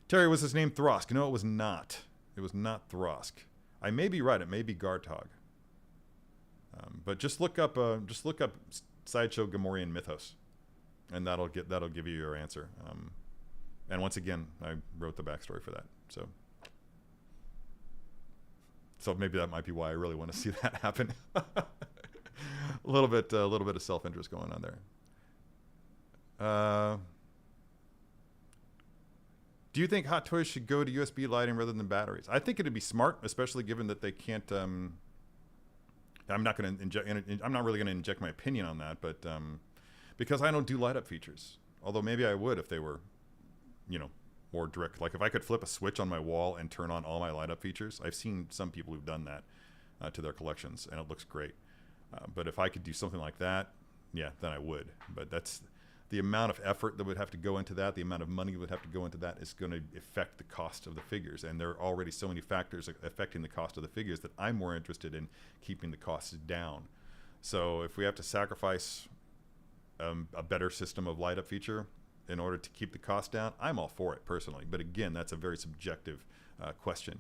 Terry, was his name Throsk? No, it was not. It was not Throsk. I may be right. It may be Gartog. But just look up Sideshow Gamorrean Mythos, and that'll give you your answer. And once again, I wrote the backstory for that. So maybe that might be why I really want to see that happen. a little bit of self-interest going on there. Do you think Hot Toys should go to USB lighting rather than batteries? I think it'd be smart, especially given that they can't. I'm not really going to inject my opinion on that, but because I don't do light up features. Although maybe I would if they were, more direct. Like if I could flip a switch on my wall and turn on all my light up features. I've seen some people who've done that to their collections, and it looks great. But if I could do something like that, yeah, then I would. But that's the amount of effort that would have to go into that, the amount of money that would have to go into that is going to affect the cost of the figures. And there are already so many factors affecting the cost of the figures that I'm more interested in keeping the costs down. So if we have to sacrifice a better system of light up feature in order to keep the cost down, I'm all for it personally. But again, that's a very subjective question.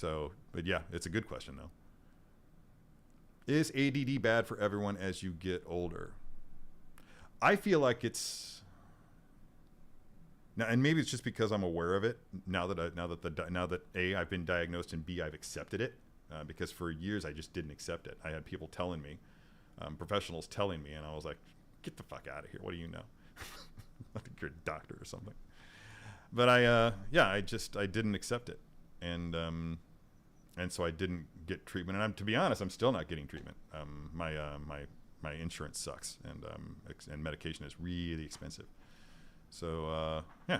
But yeah, it's a good question though. Is ADD bad for everyone as you get older? I feel like it's now, and maybe it's just because I'm aware of it now that A, I've been diagnosed, and B, I've accepted it. Because for years I just didn't accept it. I had people telling me, professionals telling me, and I was like, "Get the fuck out of here! What do you know? I think you're a doctor or something." But I didn't accept it, and so I didn't get treatment. And to be honest, I'm still not getting treatment. My insurance sucks, and medication is really expensive. So yeah,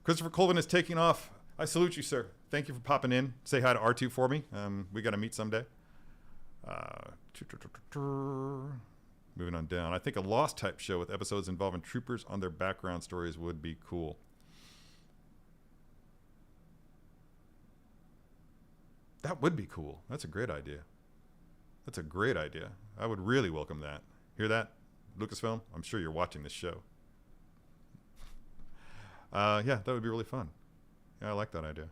Christopher Colvin is taking off. I salute you, sir. Thank you for popping in. Say hi to R2 for me. We got to meet someday. Moving on down. I think a Lost type show with episodes involving troopers on their background stories would be cool. That would be cool. That's a great idea. That's a great idea. I would really welcome that. Hear that, Lucasfilm? I'm sure you're watching this show. Yeah, that would be really fun. Yeah, I like that idea.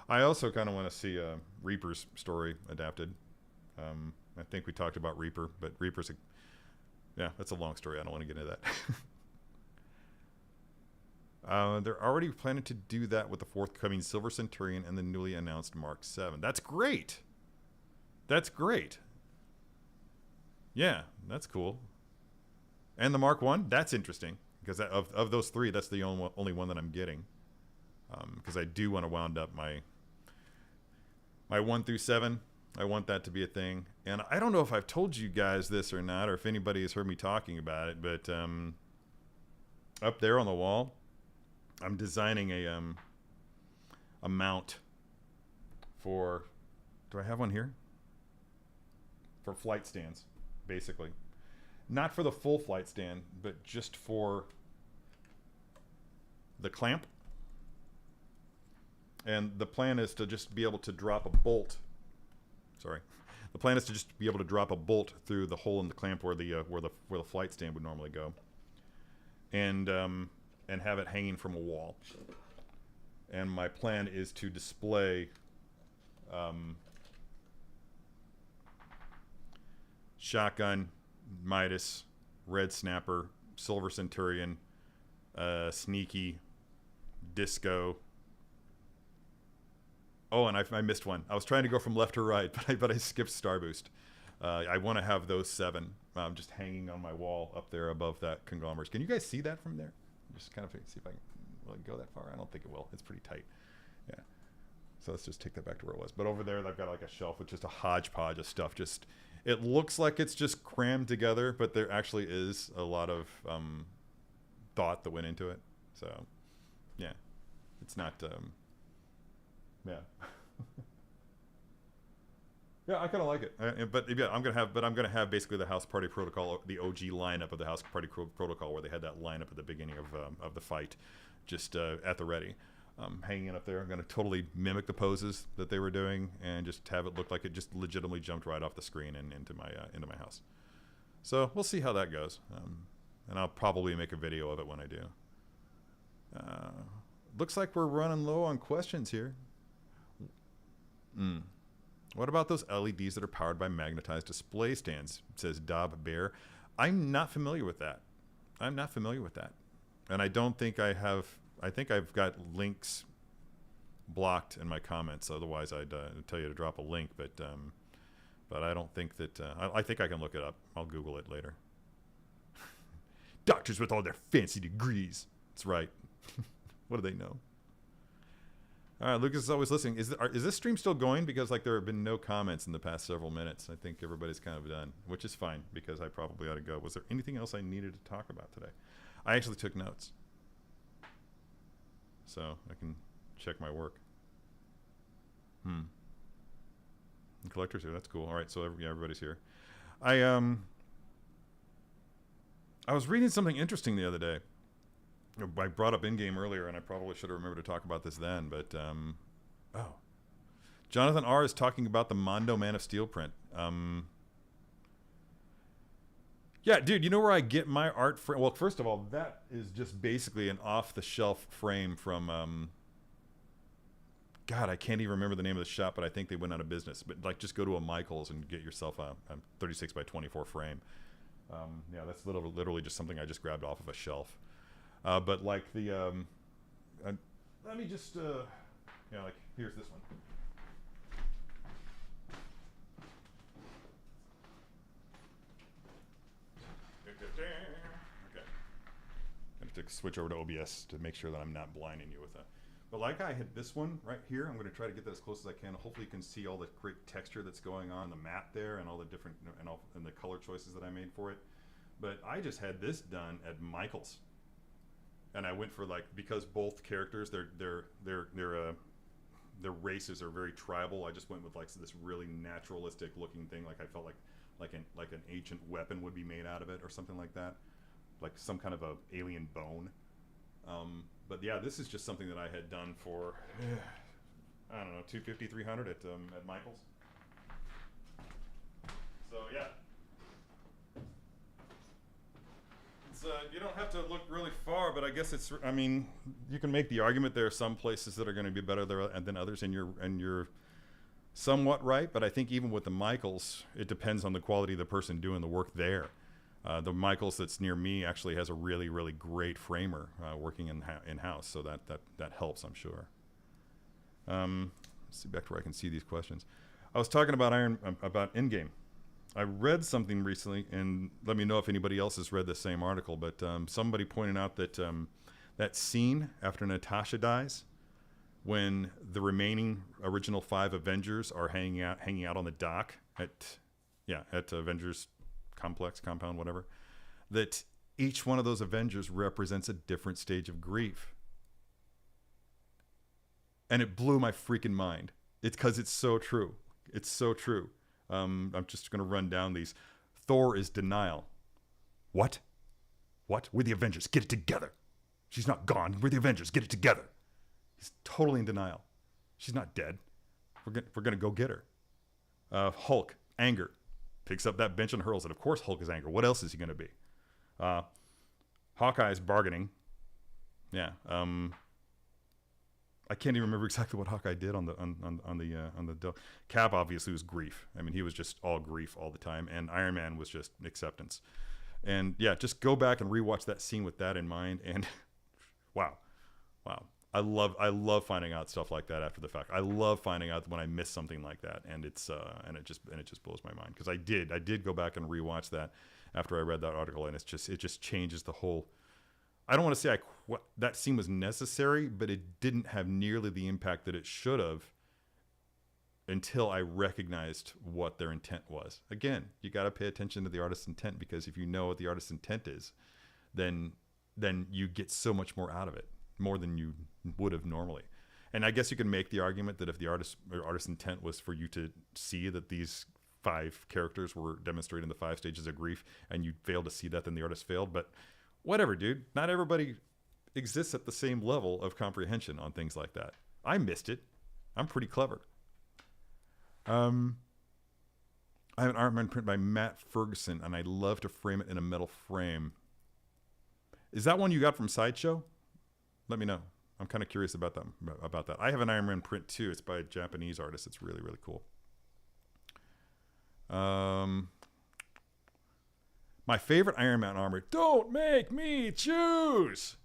I also kind of want to see Reaper's story adapted. I think we talked about Reaper, but Reaper's yeah, that's a long story. I don't want to get into that. They're already planning to do that with the forthcoming Silver Centurion and the newly announced Mark 7. That's great. That's great. Yeah, that's cool. And the Mark 1, that's interesting. Because of those three, that's the only one that I'm getting. Because I do want to wound up my 1 through 7. I want that to be a thing. And I don't know if I've told you guys this or not, or if anybody has heard me talking about it, but up there on the wall, I'm designing a mount for, do I have one here? For flight stands, basically. Not for the full flight stand, but just for the clamp. And the plan is to just be able to drop a bolt. Sorry. The plan is to just be able to drop a bolt through the hole in the clamp where the flight stand would normally go, and have it hanging from a wall. And my plan is to display shotgun, Midas, Red Snapper, Silver Centurion, Sneaky, Disco. Oh, and I missed one. I was trying to go from left to right, but I skipped Star Boost. I want to have those 7 just hanging on my wall up there above that conglomerate. Can you guys see that from there? Just kind of see if I can, will it go that far? I don't think it will. It's pretty tight. Yeah. So let's just take that back to where it was. But over there, I've got like a shelf with just a hodgepodge of stuff. Just, it looks like it's just crammed together, but there actually is a lot of thought that went into it. So, yeah, it's not. Yeah. Yeah, I kind of like it. But yeah, I'm gonna have basically the House Party Protocol, the OG lineup of the House Party Protocol, where they had that lineup at the beginning of the fight, just at the ready, hanging up there. I'm gonna totally mimic the poses that they were doing and just have it look like it just legitimately jumped right off the screen and into my house. So we'll see how that goes, and I'll probably make a video of it when I do. Looks like we're running low on questions here. What about those LEDs that are powered by magnetized display stands? Says Dob Bear. I'm not familiar with that. I'm not familiar with that. And I don't think I have. I think I've got links blocked in my comments. Otherwise, I'd tell you to drop a link. But I don't think that. I think I can look it up. I'll Google it later. Doctors with all their fancy degrees. That's right. What do they know? All right, Lucas is always listening. Is this stream still going? Because like there have been no comments in the past several minutes. I think everybody's kind of done, which is fine because I probably ought to go. Was there anything else I needed to talk about today? I actually took notes, so I can check my work. And collectors here. That's cool. All right, so everybody's here. I was reading something interesting the other day. I brought up in-game earlier, and I probably should have remembered to talk about this then, but, oh. Jonathan R. is talking about the Mondo Man of Steel print. Yeah, dude, you know where I get my art from? Well, first of all, that is just basically an off-the-shelf frame from, God, I can't even remember the name of the shop, but I think they went out of business. But, like, just go to a Michael's and get yourself a 36 by 24 frame. Yeah, that's literally just something I just grabbed off of a shelf. But like the, let me just, yeah, like here's this one. Okay. I have to switch over to OBS to make sure that I'm not blinding you with that. But like I had this one right here, I'm going to try to get that as close as I can. Hopefully you can see all the great texture that's going on the map there and all the different, and the color choices that I made for it. But I just had this done at Michael's. And I went for like, because both characters, their races are very tribal. I just went with like this really naturalistic looking thing. Like I felt like an ancient weapon would be made out of it or something like that, like some kind of a alien bone. But yeah, this is just something that I had done for. I don't know, 250, 300 at Michael's. So yeah. You don't have to look really far, but I guess it's. I mean, you can make the argument there are some places that are going to be better there than others, and you're somewhat right. But I think even with the Michaels, it depends on the quality of the person doing the work there. The Michaels that's near me actually has a really, really great framer working in house, so that helps, I'm sure. Let's see back to where I can see these questions. I was talking about about Endgame. I read something recently, and let me know if anybody else has read the same article, but somebody pointed out that that scene after Natasha dies, when the remaining original 5 Avengers are hanging out on the dock at Avengers compound, whatever, that each one of those Avengers represents a different stage of grief. And it blew my freaking mind. It's because it's so true. It's so true. I'm just going to run down these. Thor is denial. What? We're the Avengers. Get it together. She's not gone. We're the Avengers. Get it together. He's totally in denial. She's not dead. We're going to go get her. Hulk, anger. Picks up that bench and hurls it. Of course Hulk is angry. What else is he going to be? Hawkeye's bargaining. Yeah. I can't even remember exactly what Hawkeye did on the Cap obviously was grief. I mean, he was just all grief all the time, and Iron Man was just acceptance. And yeah, just go back and rewatch that scene with that in mind. And wow, I love finding out stuff like that after the fact. I love finding out when I miss something like that, and it just blows my mind because I did go back and rewatch that after I read that article, and it just changes the whole. I don't want to say that scene was necessary, but it didn't have nearly the impact that it should have until I recognized what their intent was. Again, you got to pay attention to the artist's intent, because if you know what the artist's intent is, then you get so much more out of it, more than you would have normally. And I guess you can make the argument that if the artist's intent was for you to see that these 5 characters were demonstrating the 5 stages of grief, and you failed to see that, then the artist failed. But whatever, dude. Not everybody exists at the same level of comprehension on things like that. I missed it. I'm pretty clever. I have an Ironman Print by Matt Ferguson, and I love to frame it in a metal frame. Is that one you got from Sideshow? Let me know. I'm kind of curious about that. I have an Ironman Print too. It's by a Japanese artist. It's really, really cool. My favorite Iron Man armor. Don't make me choose.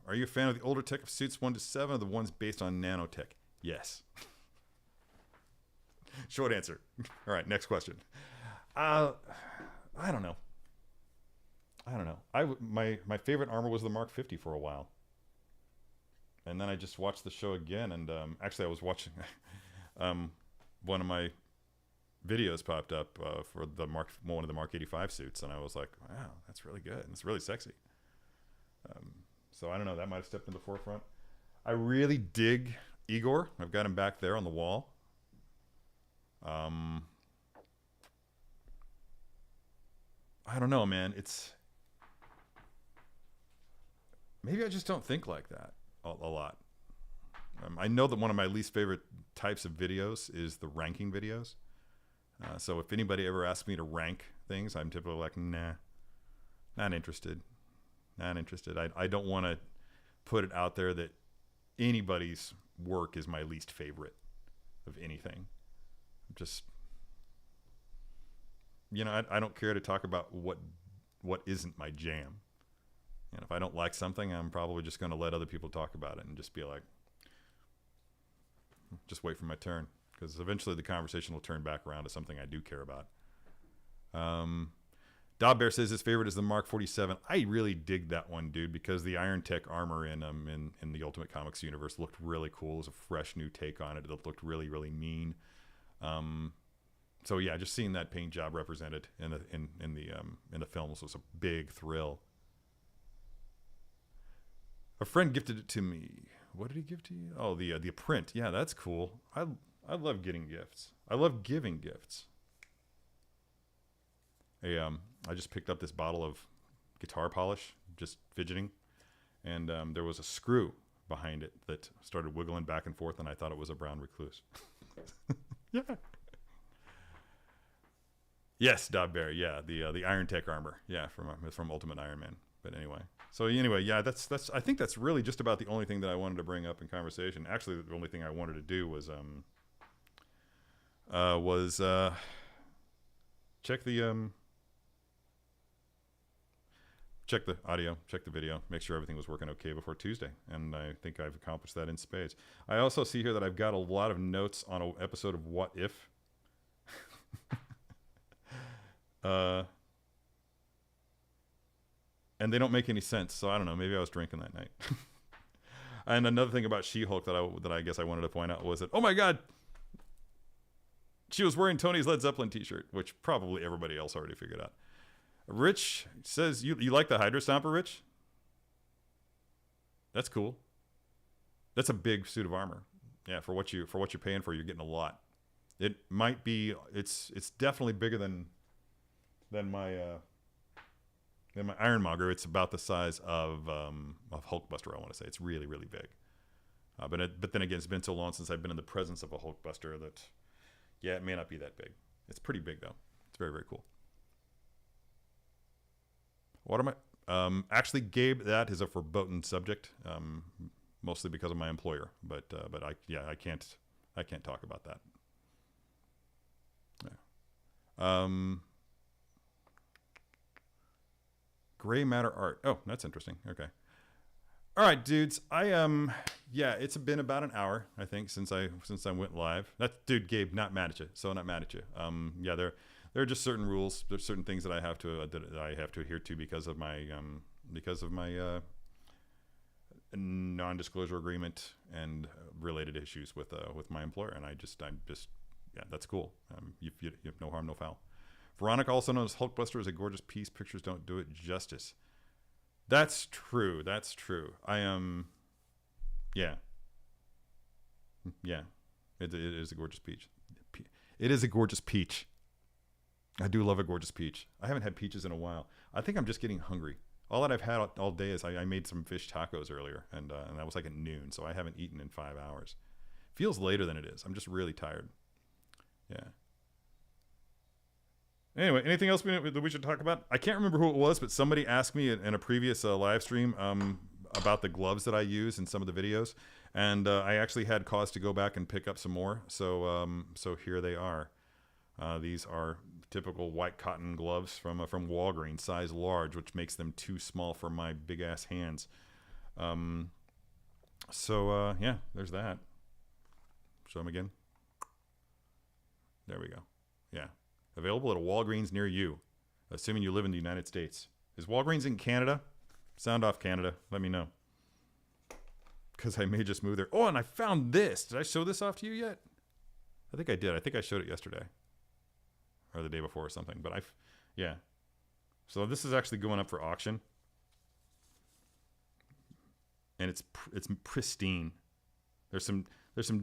Are you a fan of the older tech of suits 1 to 7 or the ones based on nanotech? Yes. Short answer. All right, next question. I don't know. My favorite armor was the Mark 50 for a while. And then I just watched the show again, and actually I was watching one of my videos popped up for one of the Mark 85 suits, and I was like, wow, that's really good, and it's really sexy. So I don't know, that might have stepped in the forefront. I really dig Igor. I've got him back there on the wall. I don't know, man. Maybe I just don't think like that a lot. I know that one of my least favorite types of videos is the ranking videos. So if anybody ever asks me to rank things, I'm typically like, nah, not interested. I don't want to put it out there that anybody's work is my least favorite of anything. Just, I don't care to talk about what isn't my jam. And if I don't like something, I'm probably just going to let other people talk about it and just be like, just wait for my turn. Because eventually the conversation will turn back around to something I do care about. Dob Bear says his favorite is the Mark 47. I really dig that one, dude, because the Iron Tech armor in the Ultimate Comics universe looked really cool. It was a fresh new take on it. It looked really, really mean. So yeah, just seeing that paint job represented in the films was a big thrill. A friend gifted it to me. What did he give to you? Oh, the print. Yeah, that's cool. I love getting gifts. I love giving gifts. I just picked up this bottle of guitar polish, just fidgeting, and there was a screw behind it that started wiggling back and forth, and I thought it was a brown recluse. Yeah. Yes, Dob Bear. Yeah, the Iron Tech armor. Yeah, from Ultimate Iron Man. But anyway, yeah, that's I think that's really just about the only thing that I wanted to bring up in conversation. Actually, the only thing I wanted to do was check the audio, check the video, make sure everything was working okay before Tuesday, and I think I've accomplished that in spades. I also see here that I've got a lot of notes on an episode of What If. And they don't make any sense, so I don't know. Maybe I was drinking that night. And another thing about She-Hulk that I guess I wanted to point out was that, oh my God, she was wearing Tony's Led Zeppelin t-shirt, which probably everybody else already figured out. Rich says, you like the Hydra Stomper, Rich? That's cool. That's a big suit of armor. Yeah, for what you're paying for, you're getting a lot. It might be, it's definitely bigger than my Ironmonger. It's about the size of Hulkbuster, I want to say. It's really, really big. But then again, it's been so long since I've been in the presence of a Hulkbuster that, yeah, it may not be that big. It's pretty big, though. It's very, very cool. What am I? Actually, Gabe, that is a verboten subject, mostly because of my employer. But I can't talk about that. Yeah. Gray matter art. Oh, that's interesting. Okay. All right, dudes. It's been about an hour, I think, since I went live. Dude, Gabe, not mad at you. So not mad at you. There are just certain rules. There's certain things that I have to adhere to because of my non-disclosure agreement and related issues with my employer. And I'm just that's cool. You have no harm, no foul. Veronica, also known as Hulkbuster, is a gorgeous piece. Pictures don't do it justice. That's true. That's true. I am. Yeah. It is a gorgeous peach. It is a gorgeous peach. I do love a gorgeous peach. I haven't had peaches in a while. I think I'm just getting hungry. All that I've had all day is I made some fish tacos earlier, and that was like at noon, so I haven't eaten in 5 hours. Feels later than it is. I'm just really tired. Yeah. Anyway, anything else that we should talk about? I can't remember who it was, but somebody asked me in a previous live stream about the gloves that I use in some of the videos, and I actually had cause to go back and pick up some more. So here they are. These are typical white cotton gloves from Walgreens, size large, which makes them too small for my big ass hands. Yeah, there's that. Show them again. There we go. Yeah. Available at a Walgreens near you, assuming you live in the United States. Is Walgreens in Canada? Sound off, Canada. Let me know. Because I may just move there. Oh, and I found this. Did I show this off to you yet? I think I did. I think I showed it yesterday. Or the day before or something. But yeah. So this is actually going up for auction. And it's pristine. There's some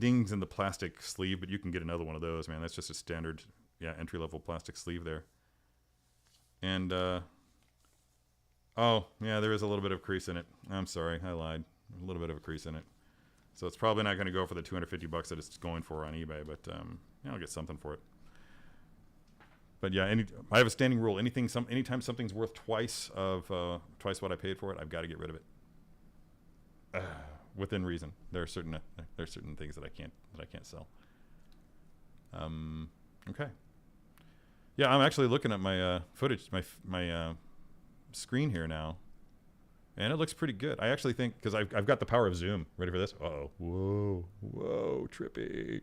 dings in the plastic sleeve, but you can get another one of those, man. That's just a standard... Yeah, entry-level plastic sleeve there. And, oh, yeah, there is a little bit of crease in it. I'm sorry, I lied. A little bit of a crease in it. So it's probably not going to go for the $250 that it's going for on eBay, but I'll get something for it. But yeah, I have a standing rule. Anytime something's worth twice what I paid for it, I've got to get rid of it. Within reason. There are certain things that I can't sell. Okay. Yeah, I'm actually looking at my footage, my screen here now, and it looks pretty good. I actually think, because I've got the power of zoom. Ready for this? Uh-oh. Whoa, trippy.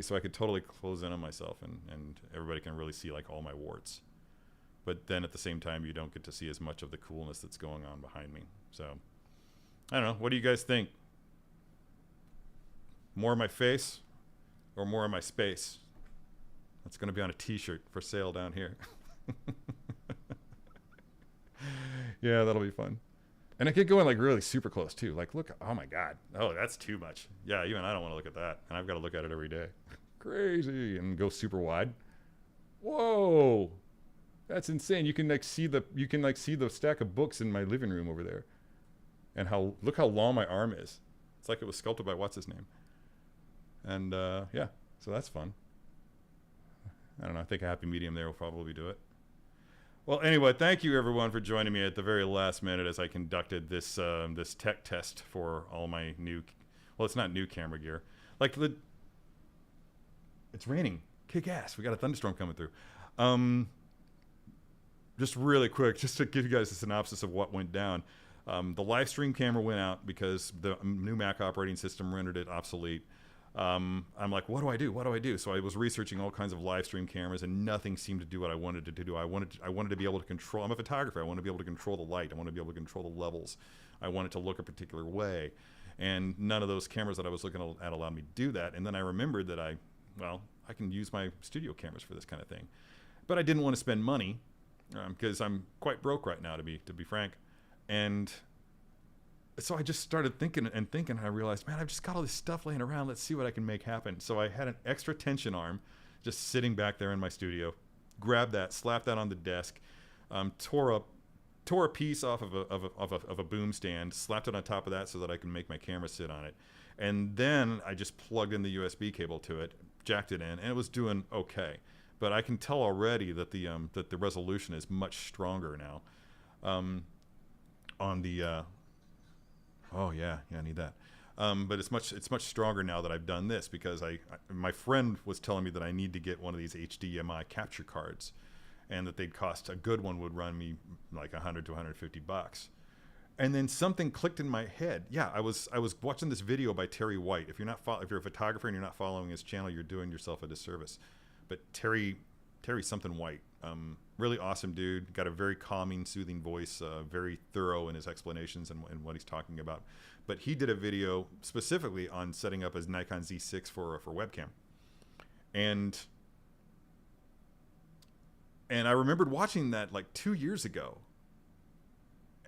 So I could totally close in on myself, and everybody can really see like all my warts. But then at the same time, you don't get to see as much of the coolness that's going on behind me. So, I don't know. What do you guys think? More of my face or more of my space? That's going to be on a t-shirt for sale down here. Yeah, that'll be fun. And I could go in like really super close too. Like, look, oh my God. Oh, that's too much. Yeah, even I don't want to look at that. And I've got to look at it every day. Crazy. And go super wide. Whoa. That's insane. You can see the stack of books in my living room over there. and look how long my arm is. It's like it was sculpted by what's his name. And yeah, so that's fun. I don't know. I think a happy medium there will probably do it. Well, anyway, thank you everyone for joining me at the very last minute as I conducted this this tech test for all my new. Well, it's not new camera gear. Like it's raining. Kick ass. We got a thunderstorm coming through. Just really quick, just to give you guys a synopsis of what went down. The live stream camera went out because the new Mac operating system rendered it obsolete. I'm like, what do I do? What do I do? So I was researching all kinds of live stream cameras, and nothing seemed to do what I wanted it to do. I wanted to be able to control. I'm a photographer. I want to be able to control the light. I want to be able to control the levels. I want it to look a particular way, and none of those cameras that I was looking at allowed me to do that. And then I remembered that I can use my studio cameras for this kind of thing, but I didn't want to spend money because I'm quite broke right now, to be frank. And so I just started thinking, and I realized, man, I've just got all this stuff laying around. Let's see what I can make happen. So I had an extra tension arm just sitting back there in my studio. Grabbed that, slapped that on the desk, tore a piece off of a boom stand, slapped it on top of that so that I can make my camera sit on it. And then I just plugged in the USB cable to it, jacked it in, and it was doing okay. But I can tell already that the resolution is much stronger now. On the oh yeah, I need that. But it's much stronger now that I've done this, because my friend was telling me that I need to get one of these HDMI capture cards, and that they'd cost, a good one would run me like $100 to $150. And then something clicked in my head. Yeah, I was watching this video by Terry White. If you're a photographer and you're not following his channel, you're doing yourself a disservice. But Terry something White, really awesome dude. Got a very calming, soothing voice. Very thorough in his explanations and what he's talking about. But he did a video specifically on setting up his Nikon Z6 for webcam, and I remembered watching that like 2 years ago.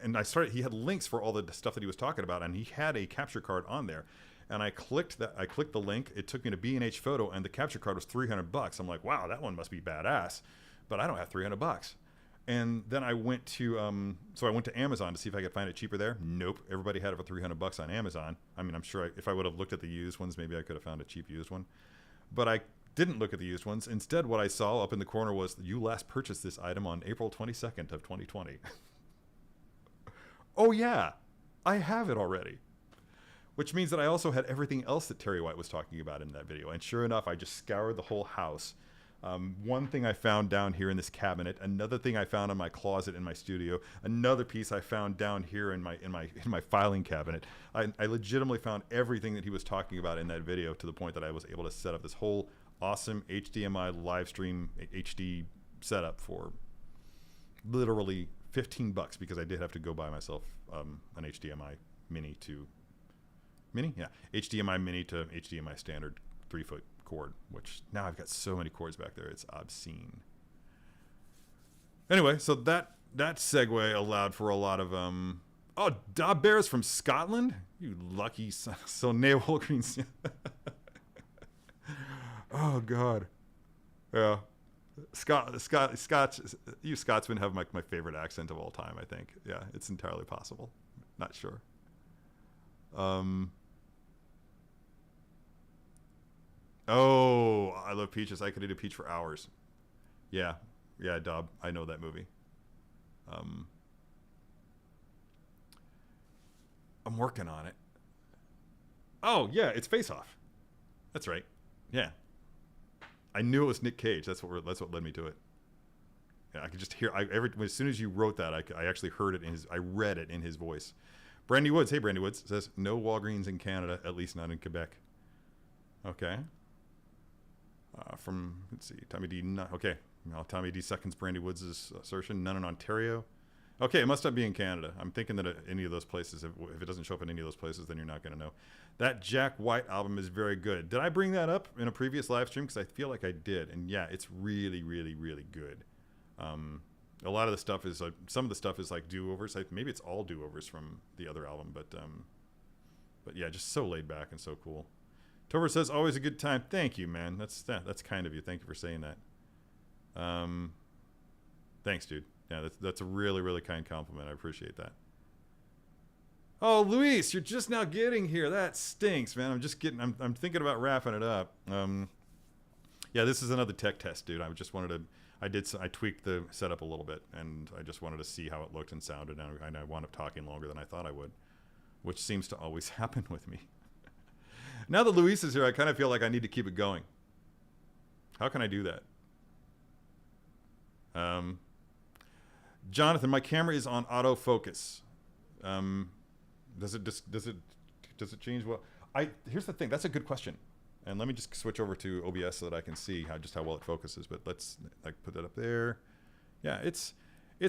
And he had links for all the stuff that he was talking about, and he had a capture card on there. And I clicked the link. It took me to B&H Photo, and the capture card was $300. I'm like, wow, that one must be badass, but I don't have $300. And then I went to Amazon to see if I could find it cheaper there. Nope, everybody had it for $300 on Amazon. I mean, I'm sure if I would have looked at the used ones, maybe I could have found a cheap used one, but I didn't look at the used ones. Instead, what I saw up in the corner was, you last purchased this item on April 22nd of 2020. Oh yeah, I have it already. Which means that I also had everything else that Terry White was talking about in that video. And sure enough, I just scoured the whole house. One thing I found down here in this cabinet, another thing I found in my closet in my studio, another piece I found down here in my filing cabinet. I legitimately found everything that he was talking about in that video, to the point that I was able to set up this whole awesome HDMI live stream HD setup for literally $15, because I did have to go buy myself an HDMI mini to HDMI mini to HDMI standard 3-foot cord, which now I've got so many cords back there, it's obscene. Anyway, so that segue allowed for a lot of oh, Dob Bear's from Scotland, you lucky son. So Nate Walgreens. Oh god, yeah. You Scotsmen have my favorite accent of all time, I think. Yeah, it's entirely possible. Not sure. Oh, I love peaches. I could eat a peach for hours. Yeah, Dob. I know that movie. I'm working on it. Oh yeah, it's Face Off. That's right. Yeah. I knew it was Nick Cage. That's what led me to it. Yeah, I could just hear. As soon as you wrote that, I actually heard it I read it in his voice. Brandy Woods, hey Brandy Woods, says no Walgreens in Canada, at least not in Quebec. Okay. Let's see, Tommy D. Okay, well, Tommy D. seconds Brandy Woods' assertion. None in Ontario. Okay, it must not be in Canada. I'm thinking that any of those places, if it doesn't show up in any of those places, then you're not going to know. That Jack White album is very good. Did I bring that up in a previous live stream? Because I feel like I did. And yeah, it's really, really, really good. A lot of the stuff is, some of the stuff is like do-overs. Maybe it's all do-overs from the other album. But yeah, just so laid back and so cool. Tover says, always a good time. Thank you, man. That's kind of you. Thank you for saying that. Thanks, dude. Yeah, that's a really, really kind compliment. I appreciate that. Oh, Luis, you're just now getting here. That stinks, man. I'm thinking about wrapping it up. Yeah, this is another tech test, dude. I just wanted to, I tweaked the setup a little bit, and I just wanted to see how it looked and sounded, and I wound up talking longer than I thought I would, which seems to always happen with me. Now that Luis is here, I kind of feel like I need to keep it going. How can I do that? Jonathan, my camera is on autofocus. Does it change? Well, here's the thing. That's a good question. And let me just switch over to OBS so that I can see how well it focuses. But let's put that up there. Yeah, it's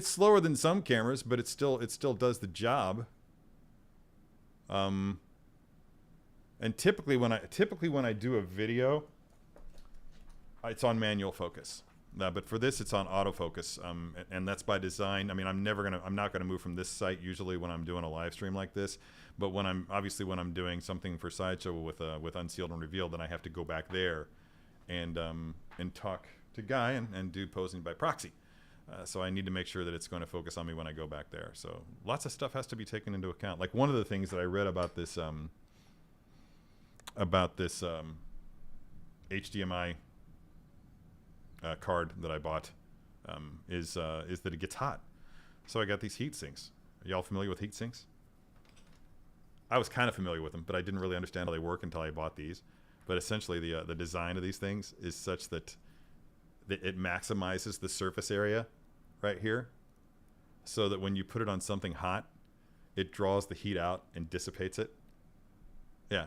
slower than some cameras, but it still does the job. And typically when I do a video, it's on manual focus. But for this, it's on autofocus, and that's by design. I mean, I'm not gonna move from this site usually when I'm doing a live stream like this. But when I'm doing something for Sideshow with Unsealed and Revealed, then I have to go back there, and talk to Guy and do posing by proxy. So I need to make sure that it's going to focus on me when I go back there. So lots of stuff has to be taken into account. Like one of the things that I read about this HDMI. Card that I bought is that it gets hot. So I got these heat sinks. Are y'all familiar with heat sinks? I was kind of familiar with them, but I didn't really understand how they work until I bought these. But essentially, the design of these things is such that it maximizes the surface area right here, so that when you put it on something hot, it draws the heat out and dissipates it. Yeah,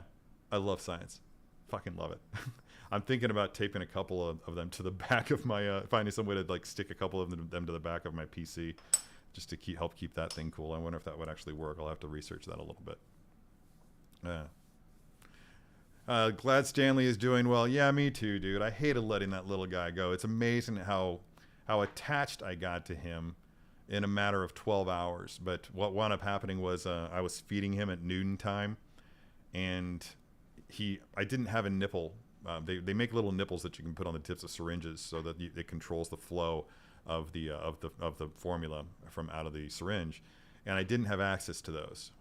I love science. Fucking love it. I'm thinking about taping a couple of them to the back of my, finding some way to like stick a couple of them to the back of my PC, just to help keep that thing cool. I wonder if that would actually work. I'll have to research that a little bit. Glad Stanley is doing well. Yeah, me too, dude. I hated letting that little guy go. It's amazing how attached I got to him in a matter of 12 hours. But what wound up happening was I was feeding him at noon time, and I didn't have a nipple. They make little nipples that you can put on the tips of syringes so that it controls the flow of the formula from out of the syringe, and I didn't have access to those.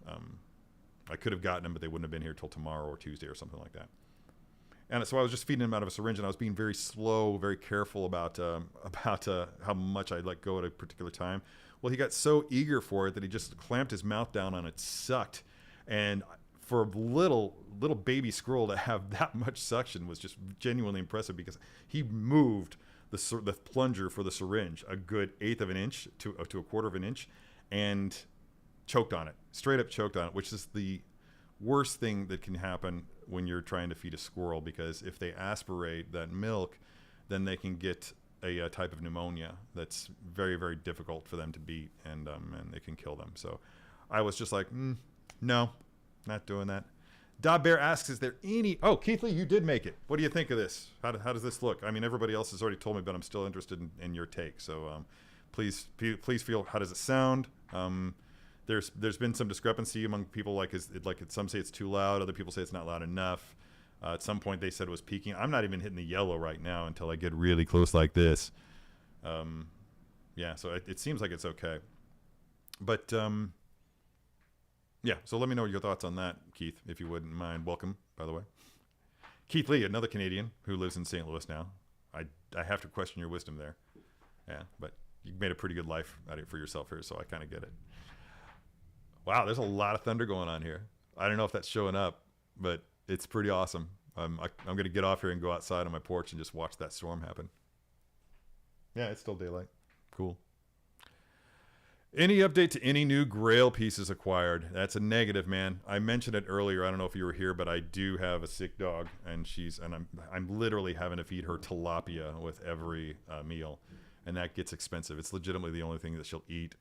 I could have gotten them, but they wouldn't have been here till tomorrow or Tuesday or something like that. And so I was just feeding him out of a syringe, and I was being very slow, very careful about how much I let go at a particular time. Well, he got so eager for it that he just clamped his mouth down on it, sucked, and for a little baby squirrel to have that much suction was just genuinely impressive, because he moved the plunger for the syringe a good 1/8 of an inch to a 1/4 of an inch, and choked on it, straight up choked on it, which is the worst thing that can happen when you're trying to feed a squirrel, because if they aspirate that milk, then they can get a type of pneumonia that's very, very difficult for them to beat, and it can kill them. So I was just like, no, not doing that. Da Bear asks, is there any... Oh, Keith Lee, you did make it. What do you think of this? How does this look? I mean, everybody else has already told me, but I'm still interested in your take. So please feel, how does it sound? There's been some discrepancy among people, like some say it's too loud, other people say it's not loud enough. At some point they said it was peaking. I'm not even hitting the yellow right now until I get really close like this. Yeah, so it seems like it's okay. But yeah, so let me know your thoughts on that, Keith, if you wouldn't mind. Welcome, by the way. Keith Lee, another Canadian who lives in St. Louis now. I have to question your wisdom there. Yeah, but you made a pretty good life out of it for yourself here, so I kind of get it. Wow, there's a lot of thunder going on here. I don't know if that's showing up, but it's pretty awesome. I'm going to get off here and go outside on my porch and just watch that storm happen. Yeah, it's still daylight. Cool. Any update to any new Grail pieces acquired? That's a negative, man. I mentioned it earlier. I don't know if you were here, but I do have a sick dog, and I'm literally having to feed her tilapia with every meal, and that gets expensive. It's legitimately the only thing that she'll eat.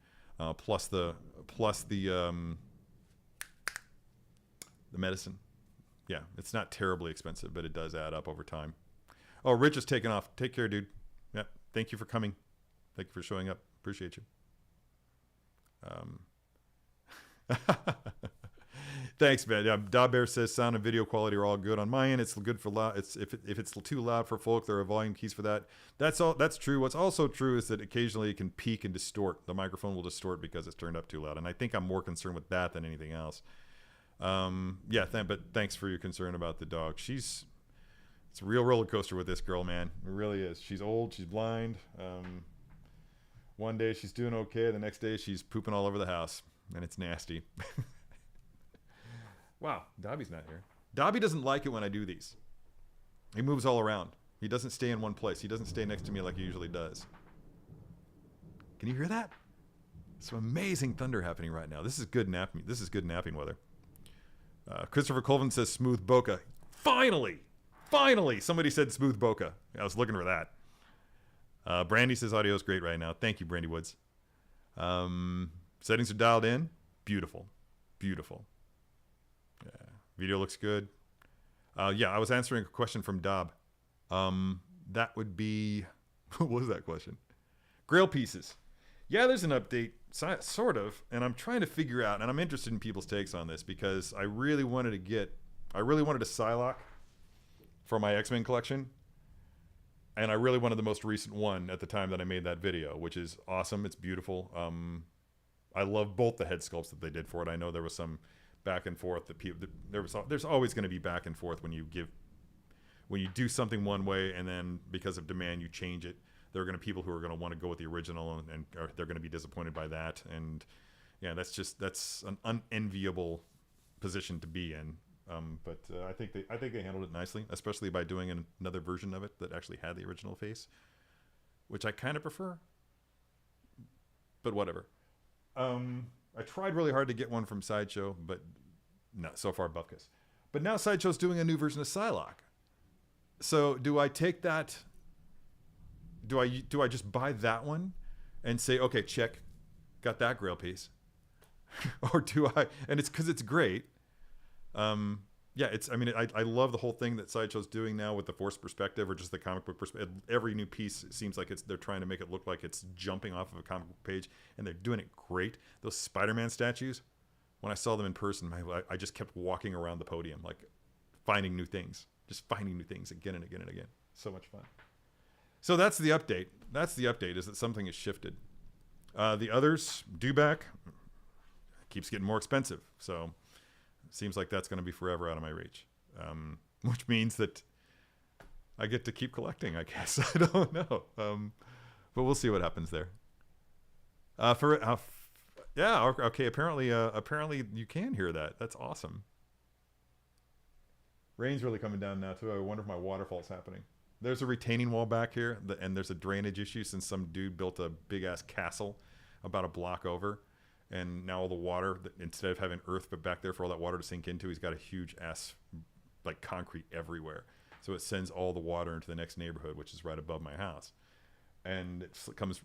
Plus the medicine. Yeah, it's not terribly expensive, but it does add up over time. Oh, Rich is taking off. Take care, dude. Yeah, thank you for coming. Thank you for showing up. Appreciate you. Thanks, man. Yeah, Da Bear says sound and video quality are all good on my end. It's good for loud. If it's too loud for folk, there are volume keys for that. That's all. That's true. What's also true is that occasionally it can peak and distort. The microphone will distort because it's turned up too loud, and I think I'm more concerned with that than anything else. Yeah, but thanks for your concern about the dog. It's a real roller coaster with this girl, man. It really is. She's old. She's blind. One day she's doing okay. The next day she's pooping all over the house, and it's nasty. Wow, Dobby's not here. Dobby doesn't like it when I do these. He moves all around. He doesn't stay in one place. He doesn't stay next to me like he usually does. Can you hear that? Some amazing thunder happening right now. This is good napping. This is good napping weather. Christopher Colvin says smooth bokeh. Finally, somebody said smooth bokeh. I was looking for that. Brandy says audio is great right now. Thank you, Brandy Woods. Settings are dialed in. Beautiful. Yeah, video looks good. Yeah, I was answering a question from Dob. That would be, what was that question? Grail pieces. Yeah, there's an update, sort of, and I'm trying to figure out, and I'm interested in people's takes on this because I really wanted a Psylocke for my X-Men collection, and I really wanted the most recent one at the time that I made that video, which is awesome. It's beautiful. I love both the head sculpts that they did for it. I know there was some back and forth that people, there's always going to be back and forth when you do something one way and then because of demand you change it. There are going to be people who are going to want to go with the original and they're going to be disappointed by that. And yeah, that's an unenviable position to be in. But I think they handled it nicely, especially by doing another version of it that actually had the original face, which I kind of prefer. But whatever. I tried really hard to get one from Sideshow, but no, so far bupkis. But now Sideshow's doing a new version of Psylocke. So do I take that? Do I just buy that one and say, okay, check, got that grail piece? Or do I? And it's because it's great. Yeah, I love the whole thing that Sideshow's doing now with the forced perspective or just the comic book perspective. Every new piece seems like they're trying to make it look like it's jumping off of a comic book page, and they're doing it great. Those Spider-Man statues, when I saw them in person, I just kept walking around the podium, like finding new things, just finding new things again and again and again. So much fun. So that's the update. Is that something has shifted. The others, Dewback, keeps getting more expensive, so seems like that's going to be forever out of my reach, which means that I get to keep collecting, I guess. I don't know, but we'll see what happens there. Yeah, okay. Apparently you can hear that. That's awesome. Rain's really coming down now too. I wonder if my waterfall's happening. There's a retaining wall back here, and there's a drainage issue since some dude built a big ass castle about a block over. And now all the water, instead of having earth but back there for all that water to sink into, he's got a huge ass, like concrete everywhere. So it sends all the water into the next neighborhood, which is right above my house. And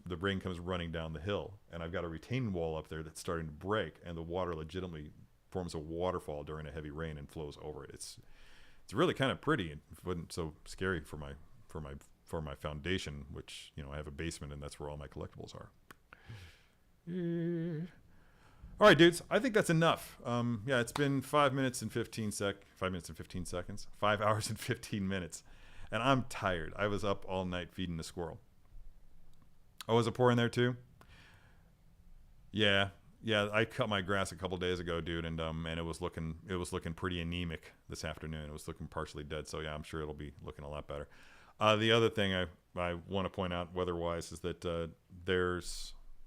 the rain comes running down the hill. And I've got a retaining wall up there that's starting to break, and the water legitimately forms a waterfall during a heavy rain and flows over it. It's really kind of pretty. It wasn't so scary for my foundation, which, I have a basement and that's where all my collectibles are. All right, dudes. I think that's enough. Yeah, it's been 5 minutes and 15 seconds. 5 hours and 15 minutes. And I'm tired. I was up all night feeding the squirrel. Oh, was it pouring there too? Yeah, I cut my grass a couple days ago, dude, and it was looking pretty anemic this afternoon. It was looking partially dead, so yeah, I'm sure it'll be looking a lot better. The other thing I want to point out weather-wise is that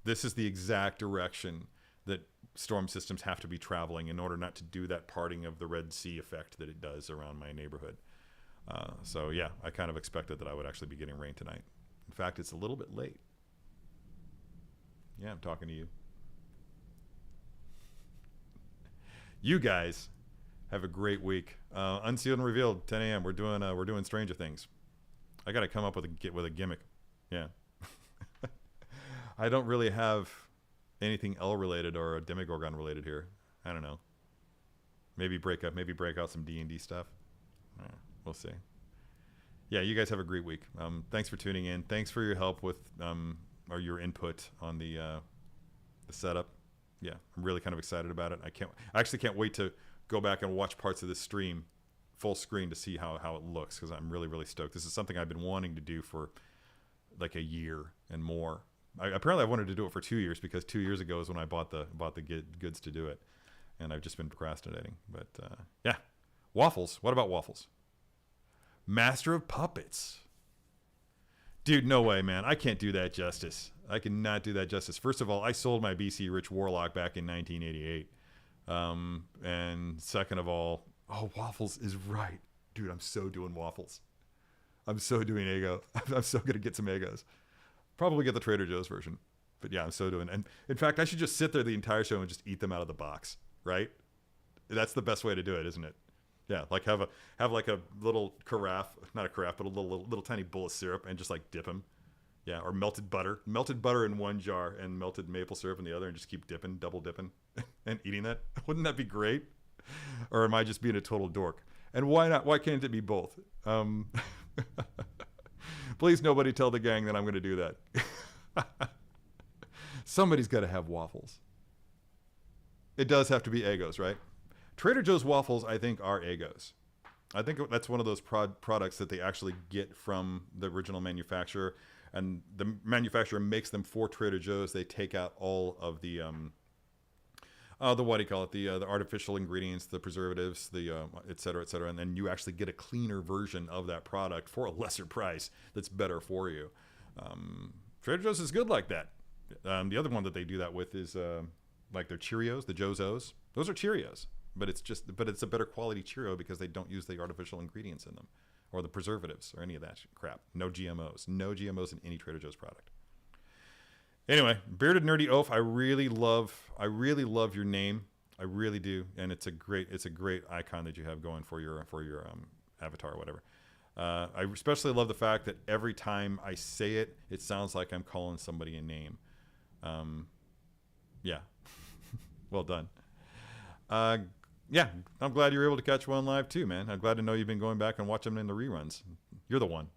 this is the exact direction that storm systems have to be traveling in order not to do that parting of the Red Sea effect that it does around my neighborhood. So yeah, I kind of expected that I would actually be getting rain tonight. In fact, it's a little bit late. Yeah, I'm talking to you. You guys have a great week. Unsealed and Revealed, 10 a.m. We're doing Stranger Things. I got to come up with a gimmick. Yeah. I don't really have anything L related or a Demogorgon related here. I don't know. Maybe break out some D&D stuff. We'll see. Yeah, you guys have a great week. Thanks for tuning in. Thanks for your help with or your input on the setup. Yeah, I'm really kind of excited about it. I actually can't wait to go back and watch parts of this stream full screen to see how it looks, because I'm really, really stoked. This is something I've been wanting to do for like a year and more. Apparently I wanted to do it for 2 years, because 2 years ago is when I bought the goods to do it. and I've just been procrastinating. But yeah, waffles. What about waffles? Master of Puppets. Dude, no way, man. I can't do that justice. I cannot do that justice. First of all, I sold my BC Rich Warlock back in 1988. And second of all, oh, waffles is right. Dude, I'm so doing waffles. I'm so doing Eggo. I'm so going to get some Eggos. Probably get the Trader Joe's version. But yeah, I'm so doing. And in fact, I should just sit there the entire show and just eat them out of the box, right? That's the best way to do it, isn't it? Yeah, like have like a little carafe, not a carafe, but a little tiny bowl of syrup and just like dip them. Yeah, or melted butter in one jar and melted maple syrup in the other, and just keep dipping, double dipping, and eating that. Wouldn't that be great? Or am I just being a total dork? And why not? Why can't it be both? Please, nobody tell the gang that I'm going to do that. Somebody's got to have waffles. It does have to be Eggos, right? Trader Joe's waffles, I think, are Eggos. I think that's one of those products that they actually get from the original manufacturer, and the manufacturer makes them for Trader Joe's. They take out all of the what do you call it? The artificial ingredients, the preservatives, the et cetera, and then you actually get a cleaner version of that product for a lesser price that's better for you. Trader Joe's is good like that. The other one that they do that with is like their Cheerios, the Joe's-O's. Those are Cheerios, but it's a better quality Cheerio because they don't use the artificial ingredients in them or the preservatives or any of that crap. No GMOs. No GMOs in any Trader Joe's product. Anyway, Bearded Nerdy Oaf, I really love your name. I really do, and it's a great icon that you have going for your avatar or whatever. I especially love the fact that every time I say it, it sounds like I'm calling somebody a name. Yeah, well done. Yeah, I'm glad you were able to catch one live too, man. I'm glad to know you've been going back and watching them in the reruns. You're the one.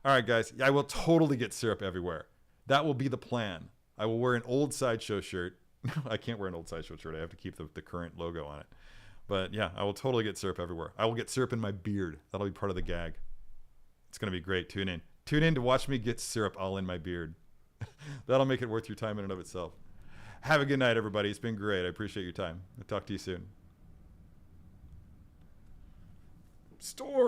All right, guys. I will totally get syrup everywhere. That will be the plan. I will wear an old Sideshow shirt. I can't wear an old Sideshow shirt. I have to keep the current logo on it. But yeah, I will totally get syrup everywhere. I will get syrup in my beard. That'll be part of the gag. It's going to be great. Tune in. Tune in to watch me get syrup all in my beard. That'll make it worth your time in and of itself. Have a good night, everybody. It's been great. I appreciate your time. I'll talk to you soon. Store.